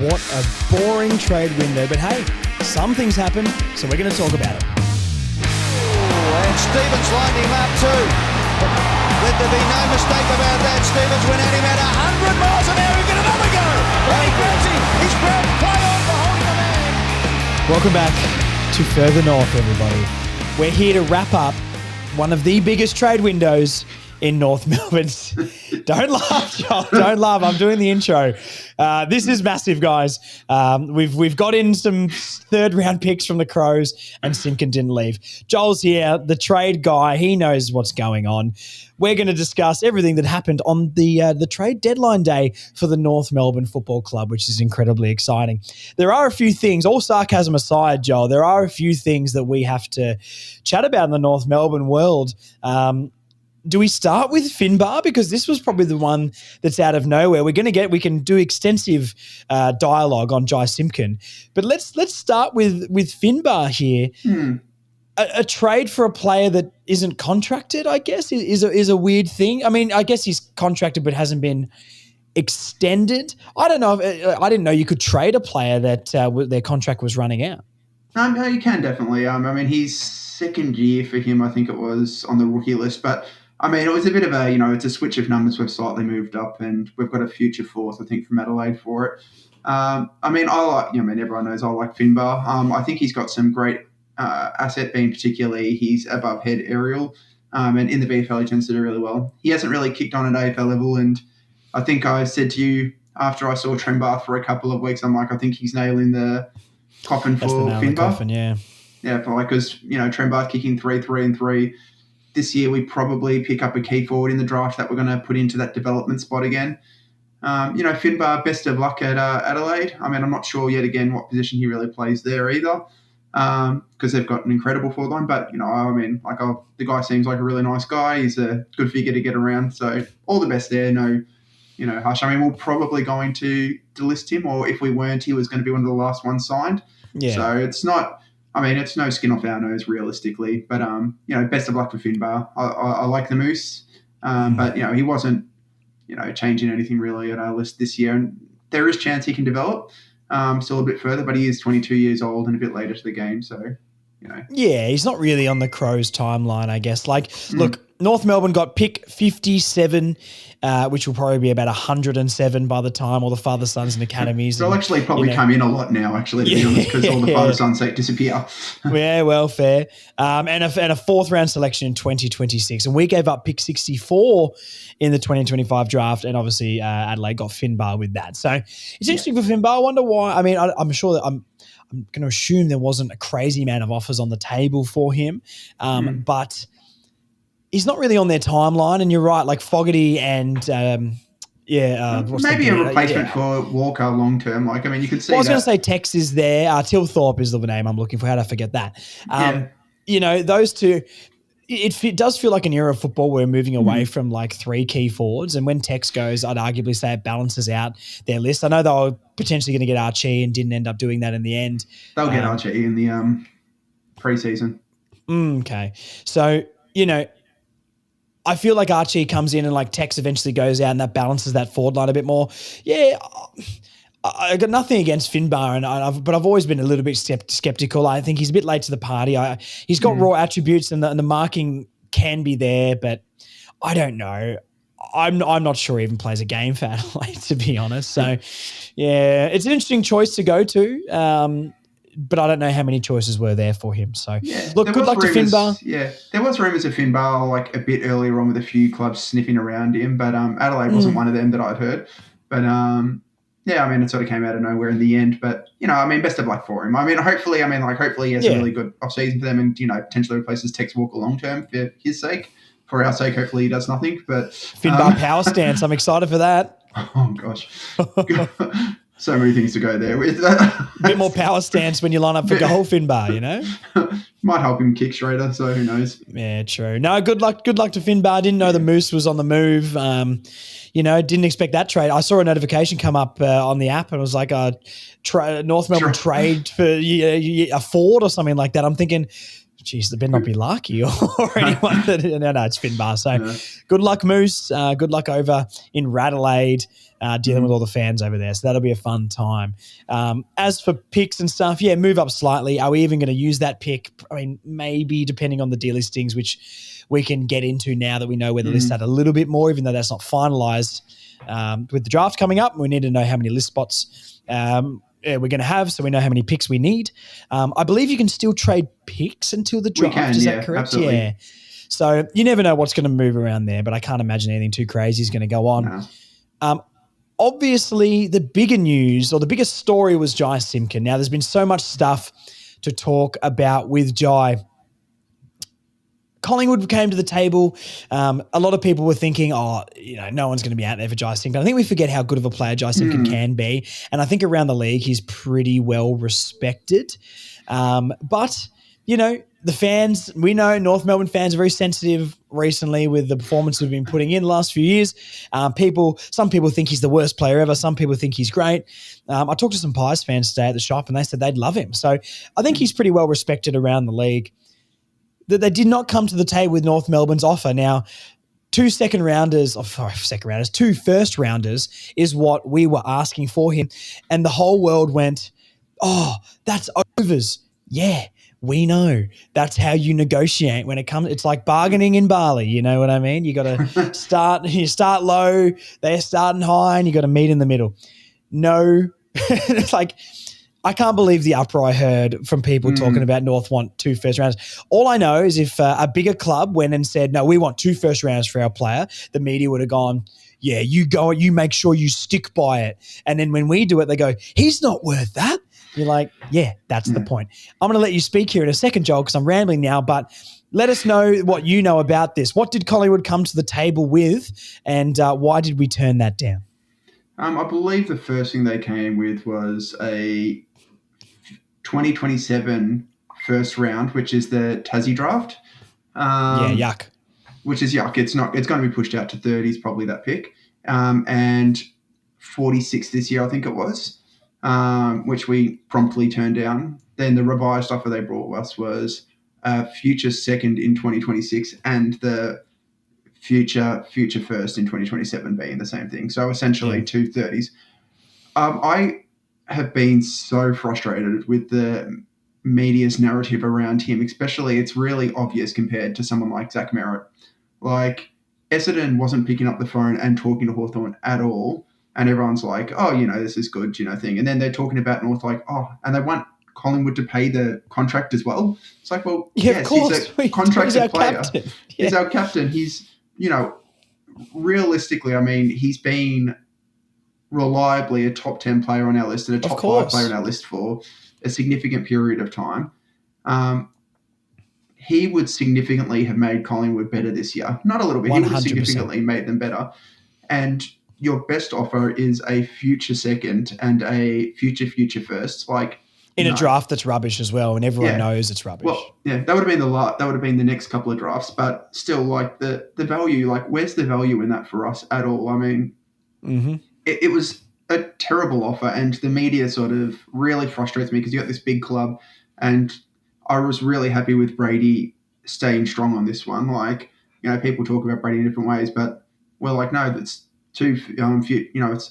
What a boring trade window. But hey, some things happen, so we're going to talk about it. And Stevens lined him up too. Let there be no mistake about that. Stevens went at him at 100 miles an hour. He got another go. And he grabs him. He's grabbed. Play on for holding the man. Welcome back to Further North, everybody. We're here to wrap up one of the biggest trade windows in North Melbourne. Don't laugh, Joel. Don't laugh. I'm doing the intro. This is massive, guys. We've got in some third round picks from the Crows, and Simpkin didn't leave. Joel's here, the trade guy. He knows what's going on. We're going to discuss everything that happened on the trade deadline day for the North Melbourne Football Club, which is incredibly exciting. There are a few things, all sarcasm aside, Joel, there are a few things that we have to chat about in the North Melbourne world. Do we start with Finbar? Because this was probably the one that's out of nowhere. We can do extensive dialogue on Jai Simpkin, but let's start with Finbar here. A trade for a player that isn't contracted, I guess, is a weird thing. I mean, I guess he's contracted but hasn't been extended. I don't know. I didn't know you could trade a player that their contract was running out. No, you can definitely. I mean, he's second year for him, I think it was, on the rookie list, but I mean, it was a bit of a, it's a switch of numbers. We've slightly moved up, and we've got a future fourth, I think, from Adelaide for it. I mean, everyone knows I like Finbar. I think he's got some great asset, being particularly he's above head aerial, and in the VFL he tends to do really well. He hasn't really kicked on at AFL level, and I think I said to you after I saw Trembath for a couple of weeks, I'm like, I think he's nailing the coffin for Finbar. Coffin, yeah. Yeah, because Trembath kicking 3, 3 and 3. This year, we probably pick up a key forward in the draft that we're going to put into that development spot again. Finbar, best of luck at Adelaide. I mean, I'm not sure yet again what position he really plays there either, because they've got an incredible forward line. But, the guy seems like a really nice guy. He's a good figure to get around. So all the best there. No, hush. I mean, we're probably going to delist him, or if we weren't, he was going to be one of the last ones signed. Yeah. So it's not... I mean, it's no skin off our nose realistically, but, best of luck for Finbar. I like the Moose, but, he wasn't, changing anything really at our list this year. And there is chance he can develop still a bit further, but he is 22 years old and a bit later to the game. So, Yeah, he's not really on the Crows timeline, I guess. Look, North Melbourne got pick 57, which will probably be about 107 by the time all the father sons and academies. They'll actually probably come in a lot now, actually, to be honest, because all the father sons disappear. Yeah, well, fair. And a fourth round selection in 2026. And we gave up pick 64 in the 2025 draft, and obviously Adelaide got Finbar with that. So it's interesting for Finbar. I wonder why. I mean, I'm sure that I'm going to assume there wasn't a crazy amount of offers on the table for him, but he's not really on their timeline. And you're right, like Fogarty and maybe a replacement for Walker long term. Like, I mean, you could see. Well, I was going to say Tex is there. Tilthorpe is the name I'm looking for. How did I forget that? Those two. It does feel like an era of football where we're moving away from like three key forwards, and when Tex goes, I'd arguably say it balances out their list. I know they were potentially going to get Archie and didn't end up doing that in the end. They'll get Archie in the pre-season. Okay, so I feel like Archie comes in and like Tex eventually goes out, and that balances that forward line a bit more. Yeah. I got nothing against Finbar, but I've always been a little bit skeptical. I think he's a bit late to the party. He's got raw attributes, and the marking can be there, but I don't know. I'm not sure he even plays a game for Adelaide, to be honest. So, yeah, it's an interesting choice to go to, but I don't know how many choices were there for him. So, look, good luck to Finbar. Yeah, there was rumours of Finbar like a bit earlier on with a few clubs sniffing around him, but Adelaide wasn't one of them that I'd heard. But yeah, I mean, it sort of came out of nowhere in the end, but, best of luck for him. Hopefully he has a really good off-season for them and, potentially replaces Tex Walker long-term for his sake. For our sake, hopefully he does nothing, but... Finbar power stance, I'm excited for that. Oh, gosh. So many things to go there with. A bit more power stance when you line up for goal, Finbar, Might help him kick straighter, so who knows? Yeah, true. No, good luck to Finbar. Didn't know the Moose was on the move. Didn't expect that trade. I saw a notification come up on the app, and it was like a North Melbourne trade for a Ford or something like that. I'm thinking, geez, there better not be Larky or anyone. No, it's Finbar. So good luck, Moose. Good luck over in Radelaide, dealing with all the fans over there. So that'll be a fun time. As for picks and stuff, move up slightly. Are we even going to use that pick? I mean, maybe depending on the delistings, which we can get into now that we know where the list had a little bit more, even though that's not finalised. With the draft coming up, we need to know how many list spots we're going to have, so we know how many picks we need. I believe you can still trade picks until the draft. Is that correct? Absolutely. Yeah. So you never know what's going to move around there, but I can't imagine anything too crazy is going to go on. No. Obviously, the bigger news or the biggest story was Jai Simpkin. Now, there's been so much stuff to talk about with Jai. Collingwood came to the table. A lot of people were thinking, no one's going to be out there for Jai Simpkin. I think we forget how good of a player Jai Simpkin can be. And I think around the league, he's pretty well respected. But, the fans, we know North Melbourne fans are very sensitive recently with the performance we've been putting in the last few years. Some people think he's the worst player ever. Some people think he's great. I talked to some Pies fans today at the shop and they said they'd love him. So I think he's pretty well respected around the league. That they did not come to the table with North Melbourne's offer. Now, two first rounders is what we were asking for him. And the whole world went, that's overs. Yeah, we know. That's how you negotiate when it comes. It's like bargaining in Bali. You know what I mean? You got to start low. They're starting high and you got to meet in the middle. No, it's like, I can't believe the uproar I heard from people talking about North want 2 first rounders. All I know is if a bigger club went and said, no, we want 2 first rounders for our player, the media would have gone, yeah, you make sure you stick by it. And then when we do it, they go, he's not worth that. You're like, yeah, that's the point. I'm going to let you speak here in a second, Joel, because I'm rambling now, but let us know what you know about this. What did Collingwood come to the table with and why did we turn that down? I believe the first thing they came with was a 2027 first round, which is the Tassie draft. Yuck. Which is yuck. It's going to be pushed out to 30s, probably that pick. And 46 this year, I think it was, which we promptly turned down. Then the revised offer they brought us was a future second in 2026 and the future first in 2027 being the same thing. So essentially 2 30s. I have been so frustrated with the media's narrative around him, especially it's really obvious compared to someone like Zach Merritt. Like, Essendon wasn't picking up the phone and talking to Hawthorn at all, and everyone's like, this is good, thing. And then they're talking about North like, and they want Collingwood to pay the contract as well. It's like, well, of course. He's a contracted player. Captain. He's our captain. He's, realistically, I mean, he's been reliably a top 10 player on our list and a top 5 player on our list for a significant period of time. He would significantly have made Collingwood better this year. Not a little bit. 100%. He would have significantly made them better. And your best offer is a future second and a future first. Like, in a draft that's rubbish as well, and everyone knows it's rubbish. Well, that would have been the next couple of drafts, but still, like the value, like where's the value in that for us at all? I mean, it was a terrible offer, and the media sort of really frustrates me because you got this big club, and I was really happy with Brady staying strong on this one. Like, people talk about Brady in different ways, but we're like, no, that's too.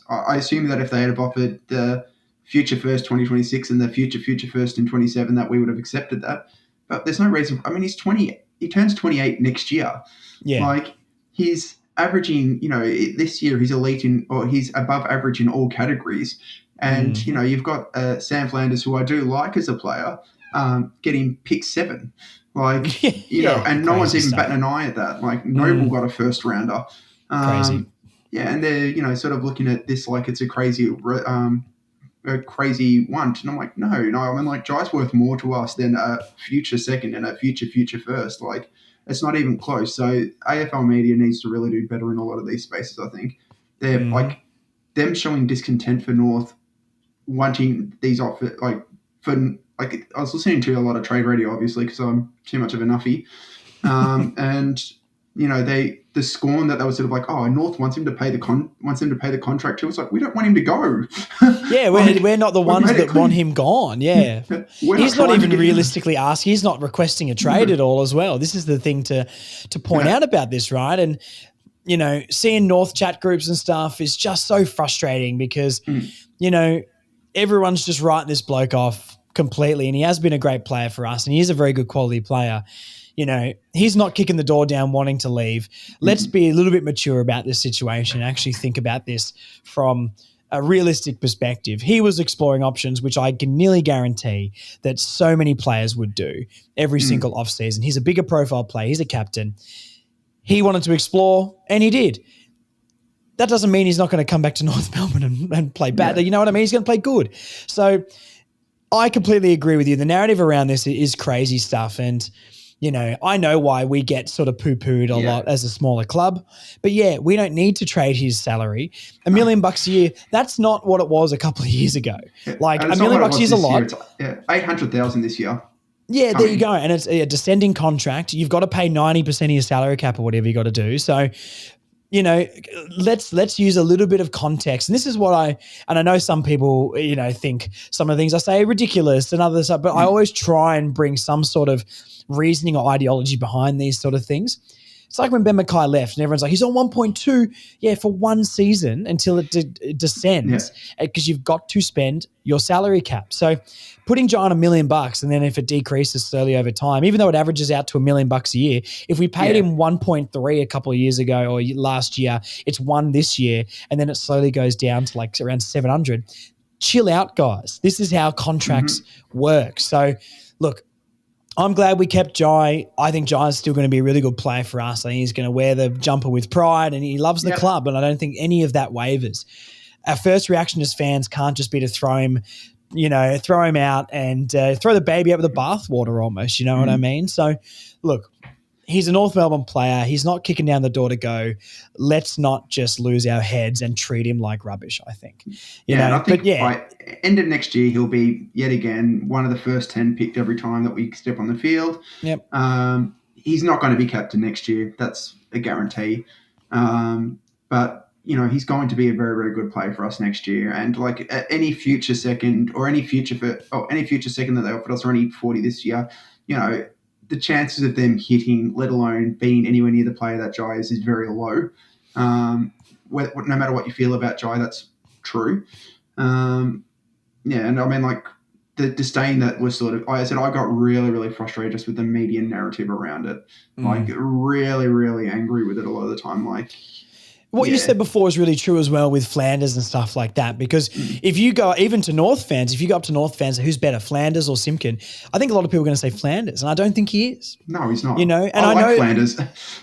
I assume that if they had offered the future first 2026 and the future first in 27, that we would have accepted that. But there's no reason. I mean, he's 20. He turns 28 next year. Yeah. Like, he's averaging, this year he's he's above average in all categories. And, you've got Sam Flanders, who I do like as a player, getting pick 7. Like, and no one's even batting an eye at that. Like, Noble got a first rounder. Crazy. Yeah, and they're, sort of looking at this like it's a crazy want. And I'm like, no. I mean, like, Jai's worth more to us than a future second and a future first. Like, it's not even close. So AFL media needs to really do better in a lot of these spaces, I think. They're like, them showing discontent for North, wanting these offers, I was listening to a lot of trade radio, obviously, because I'm too much of a nuffy. And the scorn that they were sort of like, oh, North wants him to pay the contract too. It's like, we don't want him to go. Yeah, we're not the ones that want him gone. Yeah. He's not even realistically asking. He's not requesting a trade at all as well. This is the thing to point out about this, right? And, seeing North chat groups and stuff is just so frustrating because, everyone's just writing this bloke off completely, and he has been a great player for us, and he is a very good quality player. He's not kicking the door down wanting to leave. Let's be a little bit mature about this situation and actually think about this from a realistic perspective. He was exploring options, which I can nearly guarantee that so many players would do every single offseason. He's a bigger profile player. He's a captain. He wanted to explore, and he did. That doesn't mean he's not going to come back to North Melbourne and play bad. Yeah. You know what I mean? He's going to play good. So I completely agree with you. The narrative around this is crazy stuff, and I know why we get sort of poo-pooed a lot as a smaller club. But we don't need to trade his salary. $1 million a year, that's not what it was a couple of years ago. Like $1 million is a lot. It's 800,000 this year. Yeah, there you go. And it's a descending contract. You've got to pay 90% of your salary cap or whatever you got to do. So, let's use a little bit of context. And this is what I know some people, think some of the things I say are ridiculous and others, but I always try and bring some sort of reasoning or ideology behind these sort of things. It's like when Ben Mackay left and everyone's like, he's on 1.2, for one season until it descends because you've got to spend your salary cap. So putting Jai on $1 million and then if it decreases slowly over time, even though it averages out to $1 million a year, if we paid him 1.3 a couple of years ago or last year, it's 1 this year, and then it slowly goes down to like around 700. Chill out, guys. This is how contracts work. So look, I'm glad we kept Jai. I think Jai is still going to be a really good player for us. I think he's going to wear the jumper with pride and he loves the club, and I don't think any of that wavers. Our first reaction as fans can't just be to throw him out and throw the baby out with the bathwater almost, you know what I mean? So, look, he's a North Melbourne player. He's not kicking down the door to go. Let's not just lose our heads and treat him like rubbish, I think. And I think by end of next year, he'll be, yet again, one of the first 10 picked every time that we step on the field. Yep. He's not going to be captain next year. That's a guarantee. But he's going to be a very, very good player for us next year. And like any future second that they offered us, or any 40 this year, the chances of them hitting, let alone being anywhere near the player that Jai is very low. No matter what you feel about Jai, that's true. And I mean, like the disdain that was sort of, I got really, really frustrated just with the media narrative around it. Like really, really angry with it a lot of the time. Like, what you said before is really true as well with Flanders and stuff like that, because if you go even to North fans, if you go up to North fans, who's better, Flanders or Simpkin? I think a lot of people are going to say Flanders, and I don't think he is. No, he's not. And I like Flanders.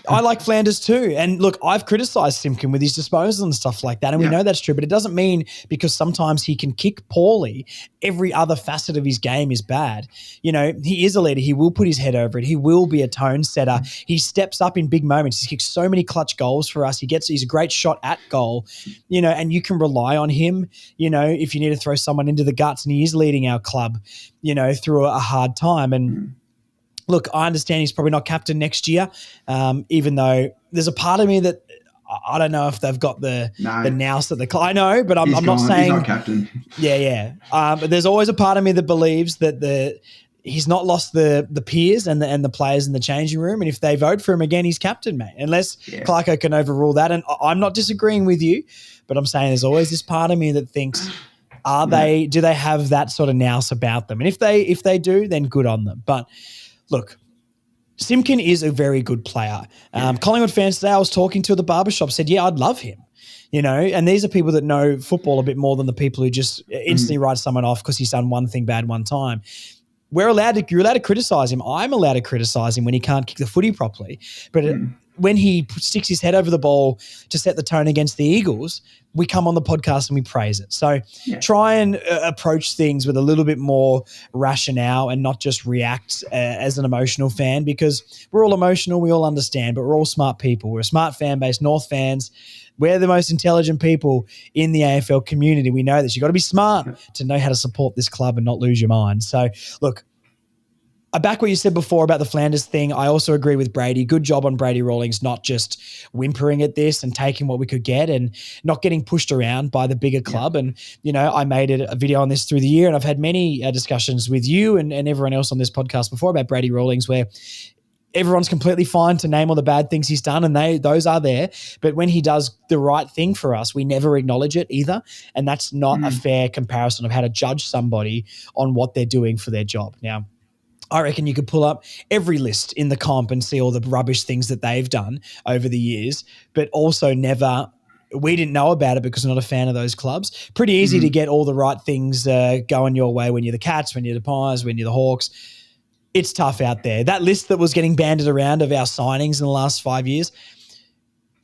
I like Flanders too. And look, I've criticised Simpkin with his disposal and stuff like that, and we know that's true, but it doesn't mean because sometimes he can kick poorly, every other facet of his game is bad. He is a leader. He will put his head over it. He will be a tone setter. He steps up in big moments. He's kicked so many clutch goals for us. He's a great shot at goal, and you can rely on him, if you need to throw someone into the guts, and he is leading our club, through a hard time. And look, I understand he's probably not captain next year, even though there's a part of me that I don't know if they've got the nous at the club. I know, but I'm not saying he's not captain. But there's always a part of me that believes that he's not lost the peers and the players in the changing room. And if they vote for him again, he's captain, mate, unless Clarko can overrule that. And I'm not disagreeing with you, but I'm saying there's always this part of me that thinks, do they have that sort of nous about them? And if they do, then good on them. But look, Simpkin is a very good player. Collingwood fans today I was talking to at the barbershop said, I'd love him. And these are people that know football a bit more than the people who just instantly write someone off because he's done one thing bad one time. You're allowed to criticize him. I'm allowed to criticize him when he can't kick the footy properly. But when he sticks his head over the ball to set the tone against the Eagles, we come on the podcast and we praise it. So try and approach things with a little bit more rationale and not just react as an emotional fan, because we're all emotional, we all understand, but we're all smart people. We're a smart fan base, North fans. We're the most intelligent people in the AFL community. We know this. You've got to be smart to know how to support this club and not lose your mind. So, look, I back what you said before about the Flanders thing. I also agree with Brady. Good job on Brady Rawlings, not just whimpering at this and taking what we could get and not getting pushed around by the bigger club. And, I made a video on this through the year, and I've had many discussions with you and everyone else on this podcast before about Brady Rawlings, where everyone's completely fine to name all the bad things he's done, and those are there. But when he does the right thing for us, we never acknowledge it either. And that's not a fair comparison of how to judge somebody on what they're doing for their job. Now, I reckon you could pull up every list in the comp and see all the rubbish things that they've done over the years, but also we didn't know about it because we're not a fan of those clubs. Pretty easy to get all the right things going your way when you're the Cats, when you're the Pies, when you're the Hawks. It's tough out there. That list that was getting banded around of our signings in the last 5 years,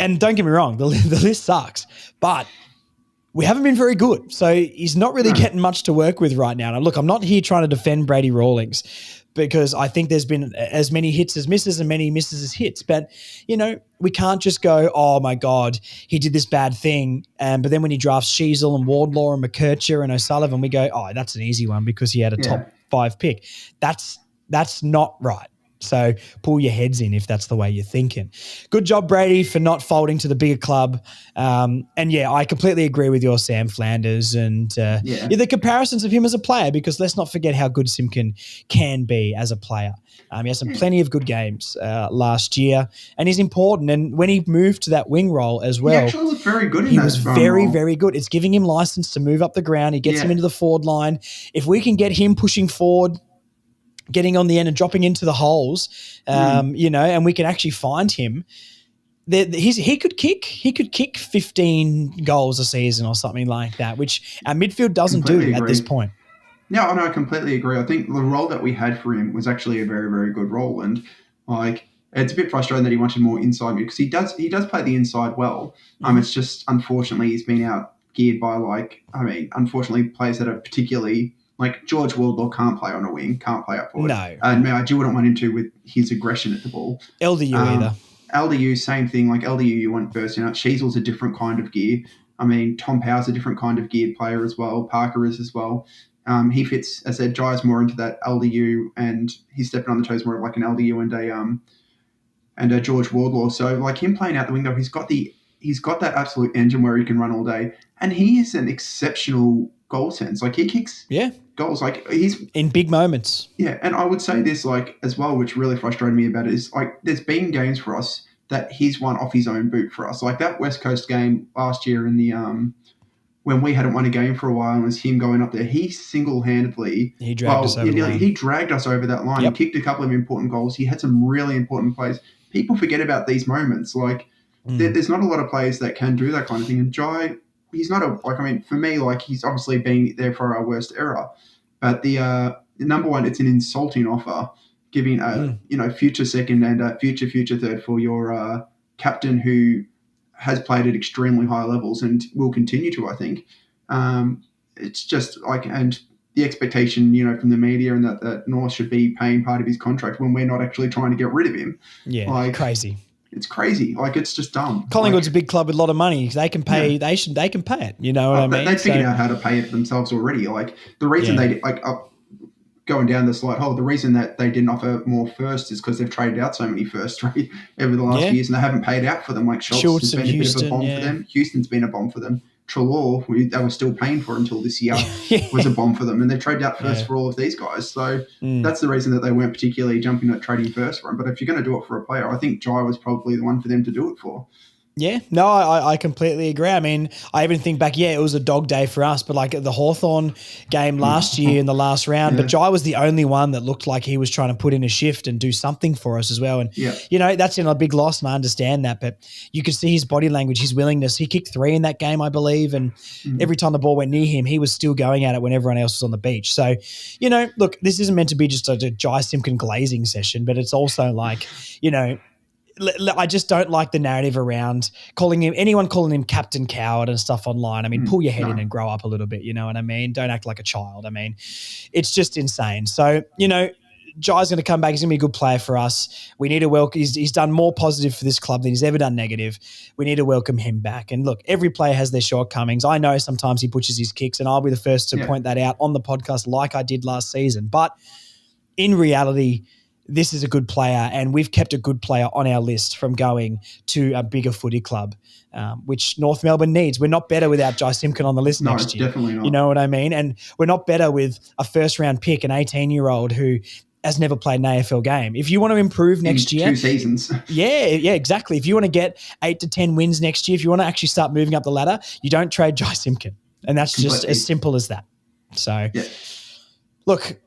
and don't get me wrong, the list sucks, but we haven't been very good. So he's not really getting much to work with right now. Now, look, I'm not here trying to defend Brady Rawlings because I think there's been as many hits as misses and many misses as hits. But, we can't just go, oh, my God, he did this bad thing. But then when he drafts Sheasel and Wardlaw and McKercher and O'Sullivan, we go, oh, that's an easy one because he had a top 5 pick. That's not right. So pull your heads in if that's the way you're thinking. Good job, Brady, for not folding to the bigger club. I completely agree with your Sam Flanders and the comparisons of him as a player, because let's not forget how good Simpkin can be as a player. He has plenty of good games last year, and he's important. And when he moved to that wing role as well, he actually looked very good. He was very, very good. It's giving him license to move up the ground. He gets him into the forward line. If we can get him pushing forward, getting on the end and dropping into the holes, and we can actually find him. He could kick 15 goals a season or something like that, which our midfield doesn't do at this point. No, I completely agree. I think the role that we had for him was actually a very, very good role, and it's a bit frustrating that he wanted more inside because he does play the inside well. It's just unfortunately he's been out geared by unfortunately players that are particularly. Like George Wardlaw can't play on a wing, can't play up forward. No. I wouldn't want him to with his aggression at the ball. LDU either. LDU, same thing. Like LDU, you want burst. Sheasel's a different kind of gear. Tom Power's a different kind of geared player as well. Parker is as well. He fits, as I said, Jai's more into that LDU, and he's stepping on the toes more of like an LDU and a George Wardlaw. So like him playing out the window, he's got that absolute engine where he can run all day, and he is an exceptional goal sense. Like he kicks goals. Like he's in big moments. Yeah, and I would say this as well, which really frustrated me about it is there's been games for us that he's won off his own boot for us. Like that West Coast game last year in the when we hadn't won a game for a while and it was him going up there, he single-handedly dragged us over the line. He dragged us over that line. Yep. He kicked a couple of important goals. He had some really important plays. People forget about these moments. There's not a lot of players that can do that kind of thing. And Jai, he's not for me, he's obviously been there for our worst era. But the number one, it's an insulting offer, giving a future second and a future third for your captain who has played at extremely high levels and will continue to, I think. It's just and the expectation, from the media and that North should be paying part of his contract when we're not actually trying to get rid of him. Yeah, crazy. It's crazy. It's just dumb. Collingwood's a big club with a lot of money. They can pay. Yeah. They can pay it. You know what I mean? They figured out how to pay it themselves already. The reason they going down the slight hole, the reason that they didn't offer more first is because they've traded out so many first right over the last few years, and they haven't paid out for them. Schultz has been a bit of a bomb for them. Houston's been a bomb for them. Trelaw, they were still paying for until this year, was a bomb for them. And they've traded out first for all of these guys. So that's the reason that they weren't particularly jumping at trading first for him. But if you're going to do it for a player, I think Jai was probably the one for them to do it for. Yeah, no, I completely agree. I mean, I even think back, it was a dog day for us, but the Hawthorn game last year in the last round, but Jai was the only one that looked like he was trying to put in a shift and do something for us as well. And, that's a big loss, and I understand that, but you could see his body language, his willingness. He kicked 3 in that game, I believe, and every time the ball went near him, he was still going at it when everyone else was on the beach. So, look, this isn't meant to be just a Jai Simpkin glazing session, but it's also I just don't like the narrative around calling him Captain Coward and stuff online. I mean, pull your head in and grow up a little bit, you know what I mean? Don't act like a child. I mean, it's just insane. So, Jai's going to come back. He's going to be a good player for us. We need to welcome. He's done more positive for this club than he's ever done negative. We need to welcome him back. And look, every player has their shortcomings. I know sometimes he butchers his kicks, and I'll be the first to point that out on the podcast like I did last season. But in reality, this is a good player, and we've kept a good player on our list from going to a bigger footy club, which North Melbourne needs. We're not better without Jai Simpkin on the list next year. Definitely not. You know what I mean? And we're not better with a first-round pick, an 18-year-old who has never played an AFL game. If you want to improve next year, 2 seasons. Yeah, exactly. If you want to get 8 to 10 wins next year, if you want to actually start moving up the ladder, you don't trade Jai Simpkin, and that's just as simple as that. So, look.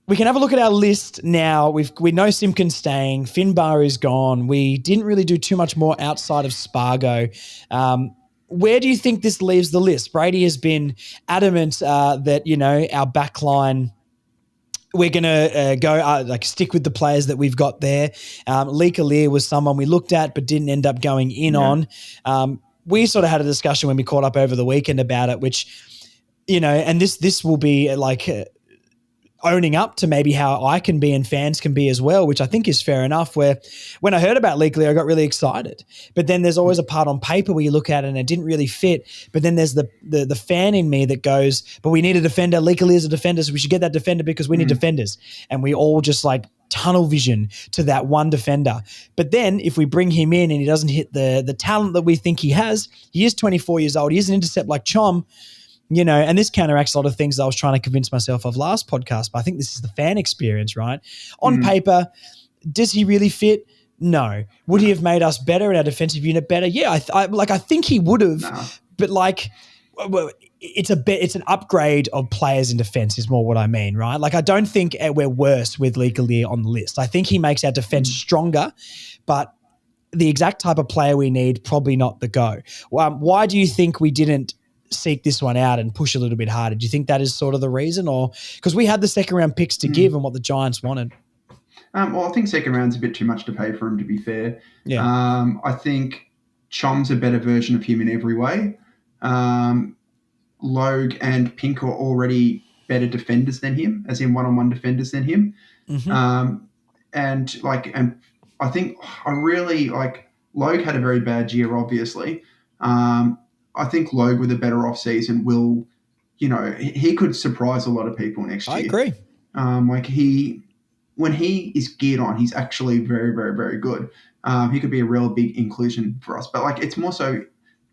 We can have a look at our list now. We know Simpkin's staying. Finbar is gone. We didn't really do too much more outside of Spargo. Where do you think this leaves the list? Brady has been adamant that, our back line, we're going to go stick with the players that we've got there. Lee Collier was someone we looked at but didn't end up going in on. We sort of had a discussion when we caught up over the weekend about it, which, and this will be like owning up to maybe how I can be and fans can be as well, which I think is fair enough, where when I heard about Legally, I got really excited. But then there's always a part on paper where you look at it and it didn't really fit. But then there's the fan in me that goes, but we need a defender. Legally is a defender, so we should get that defender because we need defenders. And we all just like tunnel vision to that one defender. But then if we bring him in and he doesn't hit the talent that we think he has, he is 24 years old, he is an intercept like Chom, and this counteracts a lot of things that I was trying to convince myself of last podcast, but I think this is the fan experience, right? On paper, does he really fit? No. Would he have made us better and our defensive unit better? Yeah, I think he would have, but it's an upgrade of players in defense is more what I mean, right? Like I don't think we're worse with Lee Collier on the list. I think he makes our defense stronger, but the exact type of player we need, probably not the go. Why do you think we didn't seek this one out and push a little bit harder? Do you think that is sort of the reason, or because we had the second round picks to give and what the Giants wanted? Well, I think second round's a bit too much to pay for him, to be fair. Yeah. I think Chom's a better version of him in every way. Logue and Pink are already better defenders than him, as in one-on-one defenders than him. And I think I really like Logue had a very bad year, obviously. I think Logue with a better off season will, he could surprise a lot of people next year. I agree. When he is geared on, he's actually very, very, very good. He could be a real big inclusion for us. But it's more so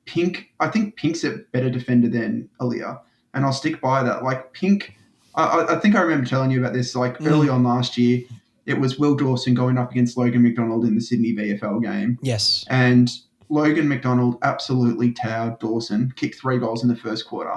Pink. I think Pink's a better defender than Aaliyah, and I'll stick by that. Pink, I think I remember telling you about this. Early on last year, it was Will Dawson going up against Logan McDonald in the Sydney VFL game. Yes, and Logan McDonald absolutely towed Dawson, kicked 3 goals in the first quarter.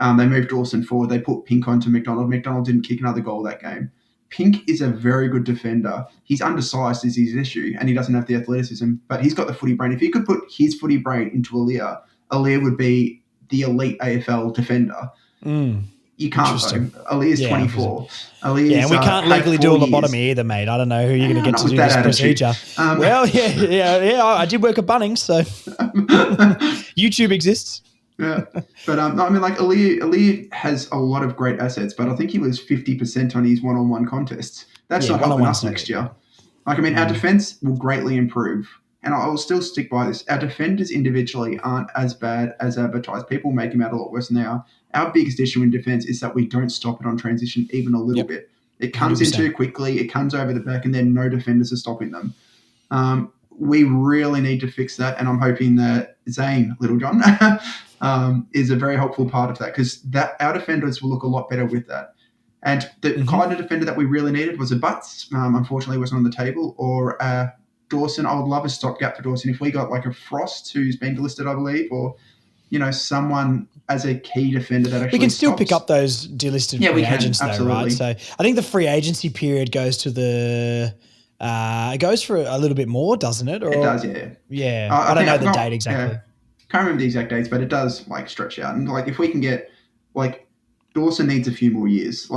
They moved Dawson forward. They put Pink onto McDonald. McDonald didn't kick another goal that game. Pink is a very good defender. He's undersized is his issue, and he doesn't have the athleticism, but he's got the footy brain. If you could put his footy brain into Aaliyah would be the elite AFL defender. You can't, though. Aaliyah's 24. Aaliyah's, and we can't legally do a lobotomy either, mate. I don't know who you're going to get to do this procedure. I did work at Bunnings, so YouTube exists. Yeah, but Aaliyah has a lot of great assets, but I think he was 50% on his one-on-one contests. That's not helping us next year. Our defense will greatly improve, and I will still stick by this. Our defenders individually aren't as bad as advertised. People make them out a lot worse than they are. Our biggest issue in defense is that we don't stop it on transition even a little bit. It comes 100%. In too quickly, it comes over the back, and then no defenders are stopping them. We really need to fix that, and I'm hoping that Zane Littlejohn is a very helpful part of that, because our defenders will look a lot better with that. And the kind of defender that we really needed was a Butts. Unfortunately, wasn't on the table, or Dawson. I would love a stopgap for Dawson if we got a Frost who's been delisted, I believe, or someone as a key defender that actually we can still stops. pick up those delisted free agents, though, right? So I think the free agency period goes to it goes for a little bit more, doesn't it? Or, it does, yeah. Yeah, I don't know the date exactly. Can't remember the exact dates, but it does stretch out. And if we can get Dawson needs a few more years.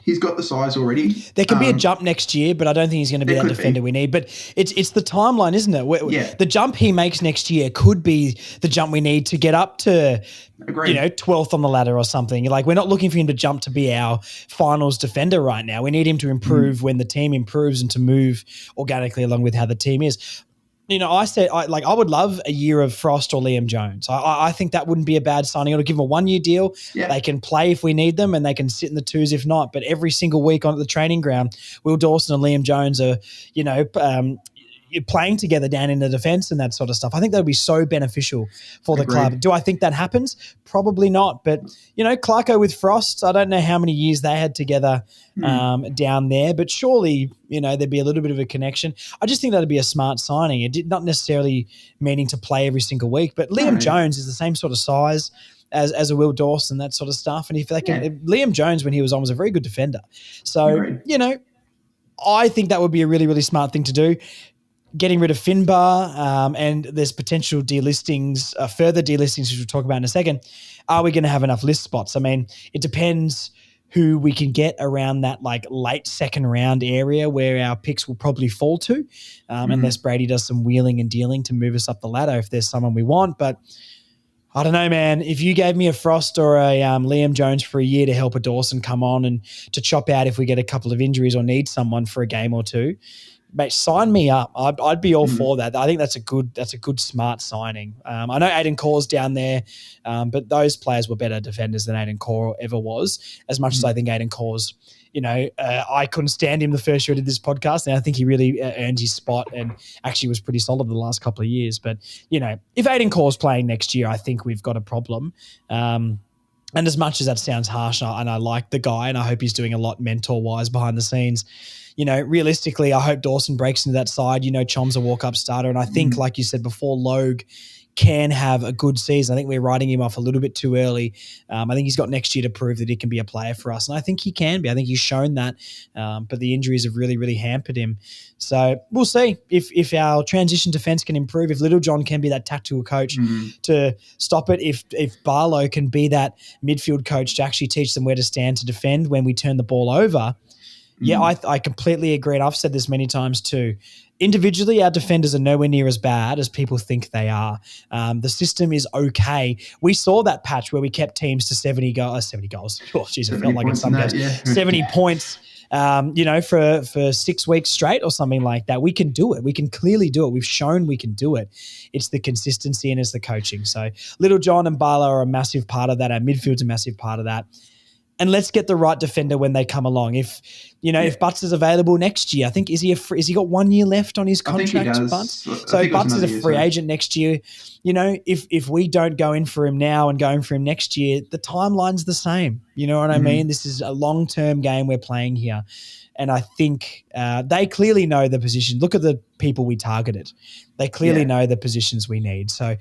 He's got the size already. There can be a jump next year, but I don't think he's going to be that defender we need. But it's the timeline, isn't it? The jump he makes next year could be the jump we need to get up to, 12th on the ladder or something. We're not looking for him to jump to be our finals defender right now. We need him to improve when the team improves and to move organically along with how the team is. I would love a year of Frost or Liam Jones. I think that wouldn't be a bad signing. It'll give them a 1 year deal. Yeah. They can play if we need them, and they can sit in the twos if not. But every single week on the training ground, Will Dawson and Liam Jones are, playing together down in the defence and that sort of stuff. I think that would be so beneficial for the club. Do I think that happens? Probably not. But, Clarko with Frost, I don't know how many years they had together down there, but surely, there'd be a little bit of a connection. I just think that'd be a smart signing. It did not necessarily meaning to play every single week, but Liam Jones is the same sort of size as a Will Dawson, that sort of stuff. And if they can, Liam Jones, when he was on, was a very good defender. So, I think that would be a really, really smart thing to do. Getting rid of Finbar, and there's potential delistings, further delistings, which we'll talk about in a second. Are we going to have enough list spots? I mean, it depends who we can get around that late second round area where our picks will probably fall to, unless Brady does some wheeling and dealing to move us up the ladder if there's someone we want. But I don't know, man. If you gave me a Frost or a Liam Jones for a year to help a Dawson come on and to chop out if we get a couple of injuries or need someone for a game or two, mate, sign me up. I'd be all for that. I think that's a good smart signing. I know Aiden Corr's down there, but those players were better defenders than Aiden Corr ever was. As much as I think Aiden Corr's, I couldn't stand him the first year I did this podcast, and I think he really earned his spot and actually was pretty solid the last couple of years. But if Aiden Corr's playing next year, I think we've got a problem. And as much as that sounds harsh, and I like the guy, and I hope he's doing a lot mentor-wise behind the scenes, realistically, I hope Dawson breaks into that side. Chom's a walk-up starter, and I think, like you said before, Logue can have a good season. I think we're writing him off a little bit too early. I think he's got next year to prove that he can be a player for us, and I think he can be. I think he's shown that, but the injuries have really, really hampered him. So we'll see if our transition defense can improve, if Little John can be that tactical coach to stop it, if Barlow can be that midfield coach to actually teach them where to stand to defend when we turn the ball over. Yeah, I completely agree, and I've said this many times too. Individually, our defenders are nowhere near as bad as people think they are. The system is okay. We saw that patch where we kept teams to 70 goals. Oh, jeez, it felt like in some games. 70 points, for 6 weeks straight or something like that. We can do it. We can clearly do it. We've shown we can do it. It's the consistency and it's the coaching. So Little John and Barlow are a massive part of that. Our midfield's a massive part of that. And let's get the right defender when they come along. If Butts is available next year, I think, is he got 1 year left on his contract, Butts? So Butts is a free agent next year. If we don't go in for him now and go in for him next year, the timeline's the same. You know what I mean? This is a long-term game we're playing here. And I think they clearly know the position. Look at the people we targeted. They clearly know the positions we need. So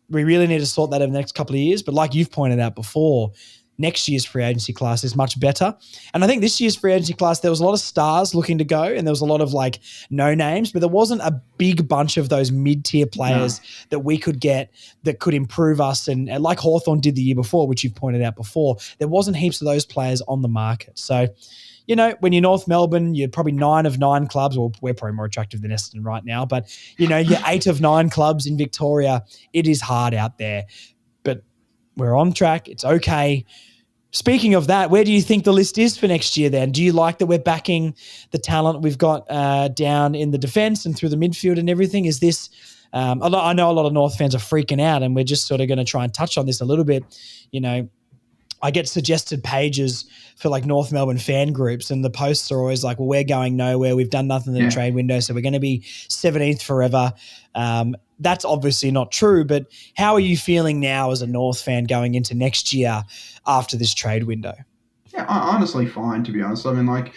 we really need to sort that over the next couple of years. But like you've pointed out before, next year's free agency class is much better. And I think this year's free agency class, there was a lot of stars looking to go and there was a lot of no names, but there wasn't a big bunch of those mid-tier players that we could get that could improve us. And like Hawthorn did the year before, which you've pointed out before, there wasn't heaps of those players on the market. So, when you're North Melbourne, you're probably 9 of 9 clubs. Well, we're probably more attractive than Essendon right now, but, you're 8 of 9 clubs in Victoria. It is hard out there, but we're on track. It's okay. Speaking of that, where do you think the list is for next year then? Do you like that we're backing the talent we've got down in the defence and through the midfield and everything? Is this I know a lot of North fans are freaking out, and we're just sort of going to try and touch on this a little bit. I get suggested pages for North Melbourne fan groups, and the posts are always well, we're going nowhere. We've done nothing in the trade window, so we're going to be 17th forever. That's obviously not true, but how are you feeling now as a North fan going into next year after this trade window? Yeah, honestly fine, to be honest. I mean,